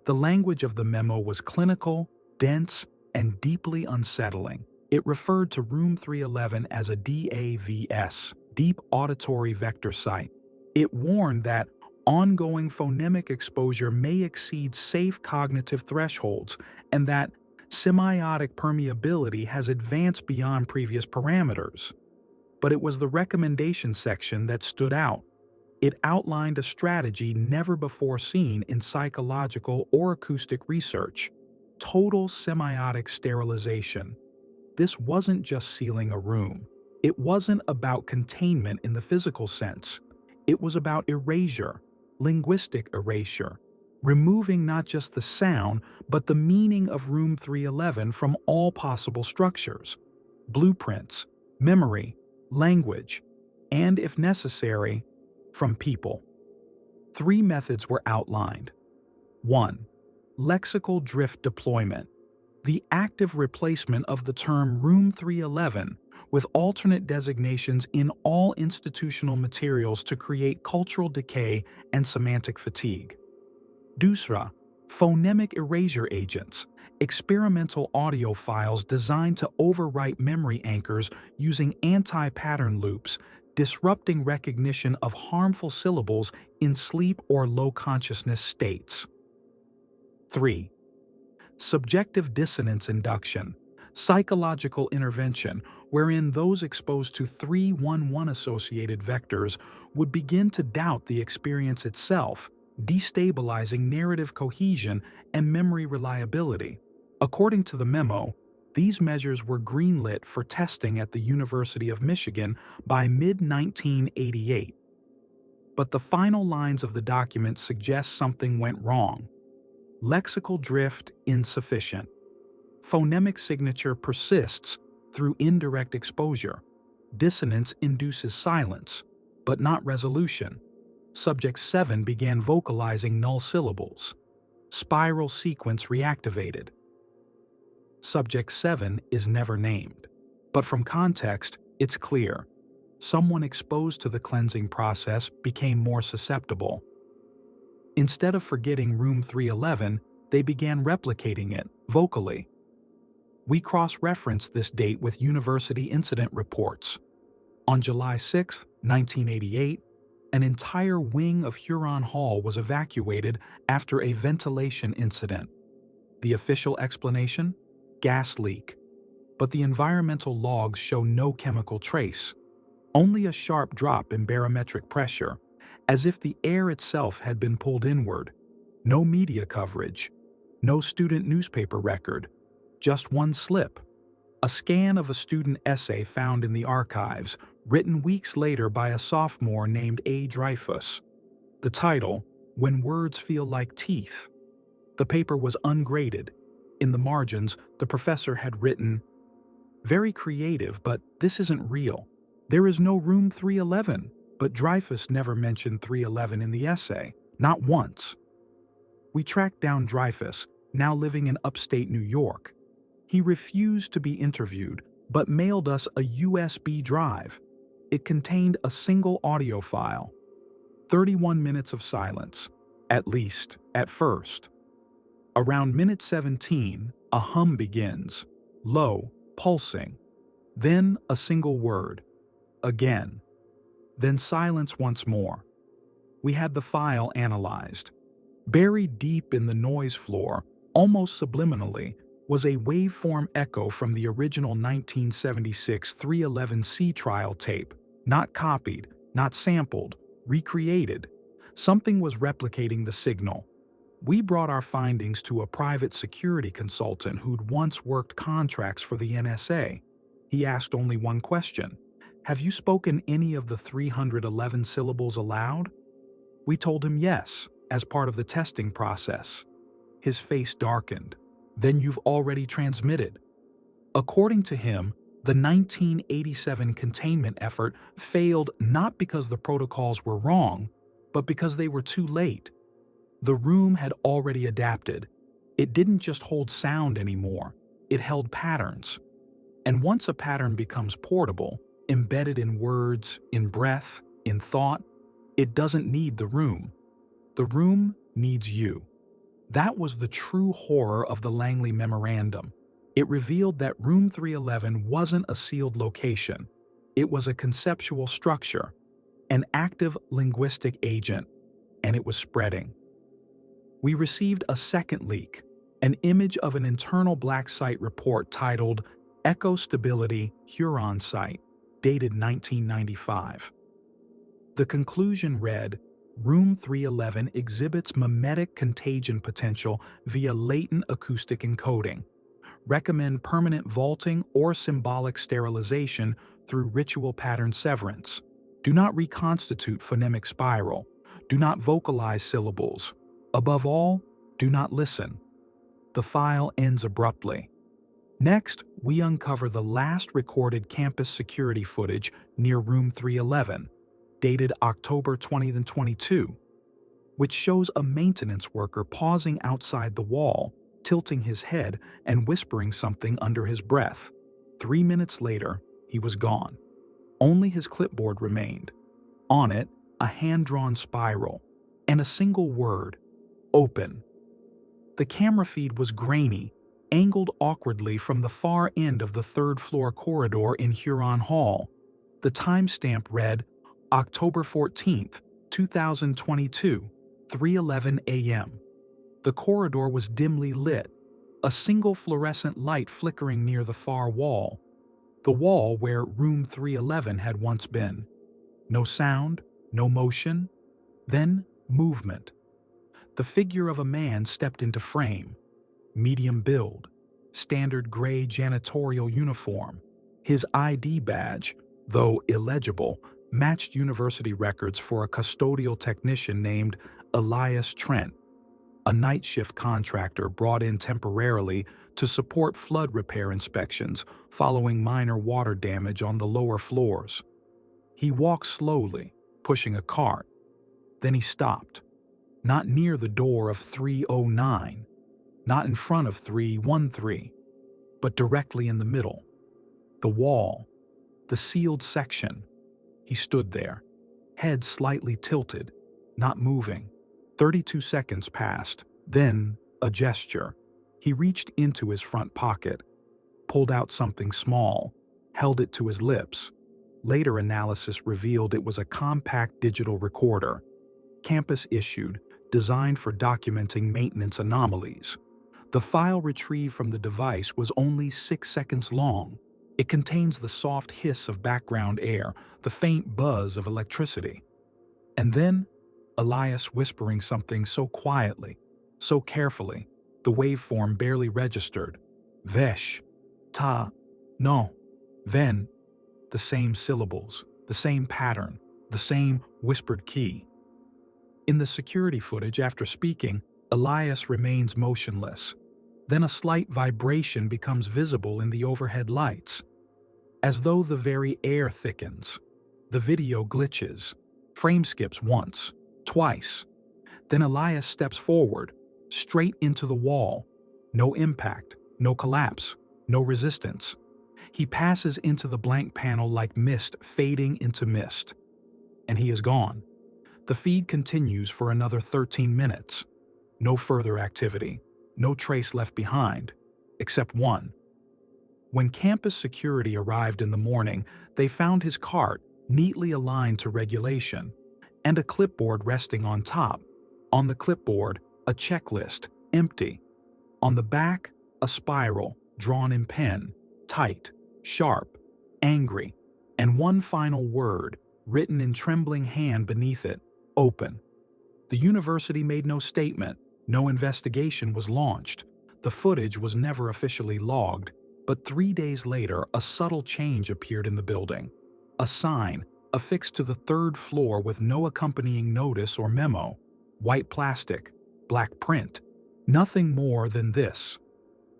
The language of the memo was clinical, dense, and deeply unsettling. It referred to Room 311 as a DAVS, Deep Auditory Vector Site. It warned that ongoing phonemic exposure may exceed safe cognitive thresholds and that semiotic permeability has advanced beyond previous parameters. But it was the recommendation section that stood out. It outlined a strategy never before seen in psychological or acoustic research: total semiotic sterilization. This wasn't just sealing a room. It wasn't about containment in the physical sense. It was about erasure, linguistic erasure, removing not just the sound, but the meaning of Room 311 from all possible structures, blueprints, memory, language, and, if necessary, from people. 3 methods were outlined. 1. Lexical drift deployment, the active replacement of the term Room 311 with alternate designations in all institutional materials to create cultural decay and semantic fatigue. Dusra, phonemic erasure agents, experimental audio files designed to overwrite memory anchors using anti-pattern loops, disrupting recognition of harmful syllables in sleep or low consciousness states. 3. Subjective dissonance induction, psychological intervention wherein those exposed to 311-associated vectors would begin to doubt the experience itself, destabilizing narrative cohesion and memory reliability. According to the memo, these measures were greenlit for testing at the University of Michigan by mid-1988. But the final lines of the document suggest something went wrong. Lexical drift insufficient. Phonemic signature persists through indirect exposure. Dissonance induces silence, but not resolution. Subject 7 began vocalizing null syllables. Spiral sequence reactivated. Subject 7 is never named, but from context, it's clear. Someone exposed to the cleansing process became more susceptible. Instead of forgetting Room 311, they began replicating it, vocally. We cross-referenced this date with university incident reports. On July 6, 1988, An entire wing of Huron Hall was evacuated after a ventilation incident. The official explanation? Gas leak. But the environmental logs show no chemical trace, only a sharp drop in barometric pressure, as if the air itself had been pulled inward. No media coverage, no student newspaper record, just one slip. A scan of a student essay found in the archives, written weeks later by a sophomore named A. Dreyfus. The title, When Words Feel Like Teeth. The paper was ungraded. In the margins, the professor had written, "Very creative, but this isn't real. There is no room 311, but Dreyfus never mentioned 311 in the essay, not once." We tracked down Dreyfus, now living in upstate New York. He refused to be interviewed, but mailed us a USB drive. It contained a single audio file. 31 minutes of silence, at least, at first. Around minute 17, a hum begins, low, pulsing. Then a single word. Again. Then silence once more. We had the file analyzed. Buried deep in the noise floor, almost subliminally, was a waveform echo from the original 1976 311C trial tape, not copied, not sampled, recreated. Something was replicating the signal. We brought our findings to a private security consultant who'd once worked contracts for the NSA. He asked only one question: "Have you spoken any of the 311 syllables aloud?" We told him yes, as part of the testing process. His face darkened. "Then you've already transmitted." According to him, the 1987 containment effort failed not because the protocols were wrong, but because they were too late. The room had already adapted. It didn't just hold sound anymore, it held patterns. And once a pattern becomes portable, embedded in words, in breath, in thought, it doesn't need the room. The room needs you. That was the true horror of the Langley Memorandum. It revealed that Room 311 wasn't a sealed location. It was a conceptual structure, an active linguistic agent, and it was spreading. We received a second leak, an image of an internal black site report titled Echo Stability Huron Site, dated 1995. The conclusion read, "Room 311 exhibits mimetic contagion potential via latent acoustic encoding. Recommend permanent vaulting or symbolic sterilization through ritual pattern severance. Do not reconstitute phonemic spiral. Do not vocalize syllables. Above all, do not listen." The file ends abruptly. Next, we uncover the last recorded campus security footage near Room 311, dated October 2022, which shows a maintenance worker pausing outside the wall, tilting his head and whispering something under his breath. 3 minutes later, he was gone. Only his clipboard remained. On it, a hand-drawn spiral, and a single word, "Open." The camera feed was grainy, angled awkwardly from the far end of the third-floor corridor in Huron Hall. The timestamp read, October 14th, 2022, 3:11 a.m. The corridor was dimly lit, a single fluorescent light flickering near the far wall, the wall where Room 311 had once been. No sound, no motion, then movement. The figure of a man stepped into frame. Medium build, standard gray janitorial uniform. His ID badge, though illegible, matched university records for a custodial technician named Elias Trent, a night shift contractor brought in temporarily to support flood repair inspections following minor water damage on the lower floors. He walked slowly, pushing a cart. Then he stopped, not near the door of 309, not in front of 313, but directly in the middle. The wall, the sealed section. He stood there, head slightly tilted, not moving. 32 seconds passed, then a gesture. He reached into his front pocket, pulled out something small, held it to his lips. Later analysis revealed it was a compact digital recorder, campus-issued, designed for documenting maintenance anomalies. The file retrieved from the device was only 6 seconds long. It contains the soft hiss of background air, the faint buzz of electricity. And then, Elias whispering something so quietly, so carefully, the waveform barely registered. Vesh, ta, no, ven. The same syllables, the same pattern, the same whispered key. In the security footage after speaking, Elias remains motionless. Then a slight vibration becomes visible in the overhead lights. As though the very air thickens. The video glitches. Frame skips once, twice. Then Elias steps forward, straight into the wall. No impact, no collapse, no resistance. He passes into the blank panel like mist fading into mist. And he is gone. The feed continues for another 13 minutes. No further activity, no trace left behind, except one. When campus security arrived in the morning, they found his cart neatly aligned to regulation, and a clipboard resting on top. On the clipboard, a checklist, empty. On the back, a spiral, drawn in pen, tight, sharp, angry, and one final word, written in trembling hand beneath it, open. The university made no statement, no investigation was launched. The footage was never officially logged, but 3 days later, a subtle change appeared in the building. A sign, affixed to the 3rd floor with no accompanying notice or memo. White plastic, black print. Nothing more than this.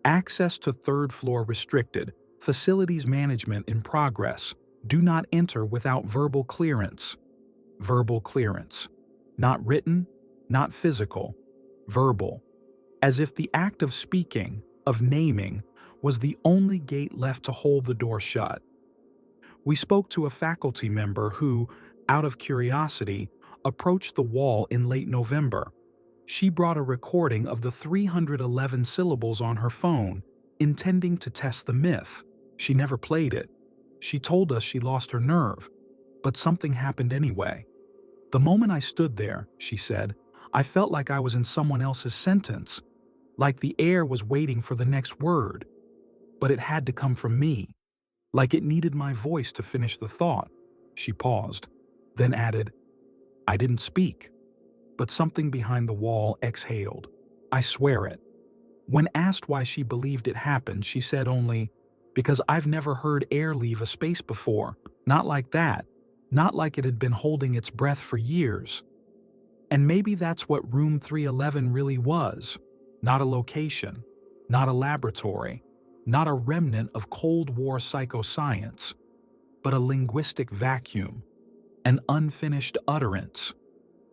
Access to 3rd floor restricted. Facilities management in progress. Do not enter without verbal clearance. Verbal clearance. Not written, not physical. Verbal. As if the act of speaking, of naming, was the only gate left to hold the door shut. We spoke to a faculty member who, out of curiosity, approached the wall in late November. She brought a recording of the 311 syllables on her phone, intending to test the myth. She never played it. She told us she lost her nerve, but something happened anyway. The moment I stood there, she said, I felt like I was in someone else's sentence, like the air was waiting for the next word. But it had to come from me, like it needed my voice to finish the thought. She paused, then added, I didn't speak, but something behind the wall exhaled. I swear it. When asked why she believed it happened, she said only, because I've never heard air leave a space before, not like that, not like it had been holding its breath for years. And maybe that's what Room 311 really was, not a location, not a laboratory, not a remnant of Cold War psychoscience, but a linguistic vacuum, an unfinished utterance,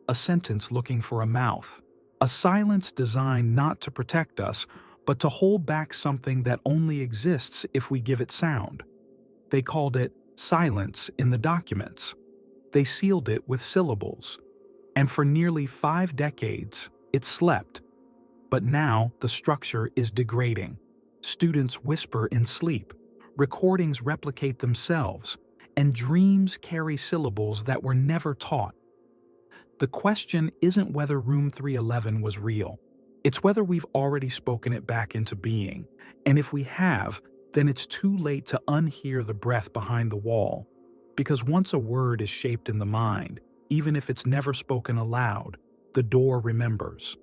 a sentence looking for a mouth, a silence designed not to protect us, but to hold back something that only exists if we give it sound. They called it silence in the documents. They sealed it with syllables. And for nearly 5 decades, it slept. But now the structure is degrading. Students whisper in sleep, recordings replicate themselves, and dreams carry syllables that were never taught. The question isn't whether Room 311 was real. It's whether we've already spoken it back into being, and if we have, then it's too late to unhear the breath behind the wall. Because once a word is shaped in the mind, even if it's never spoken aloud, the door remembers.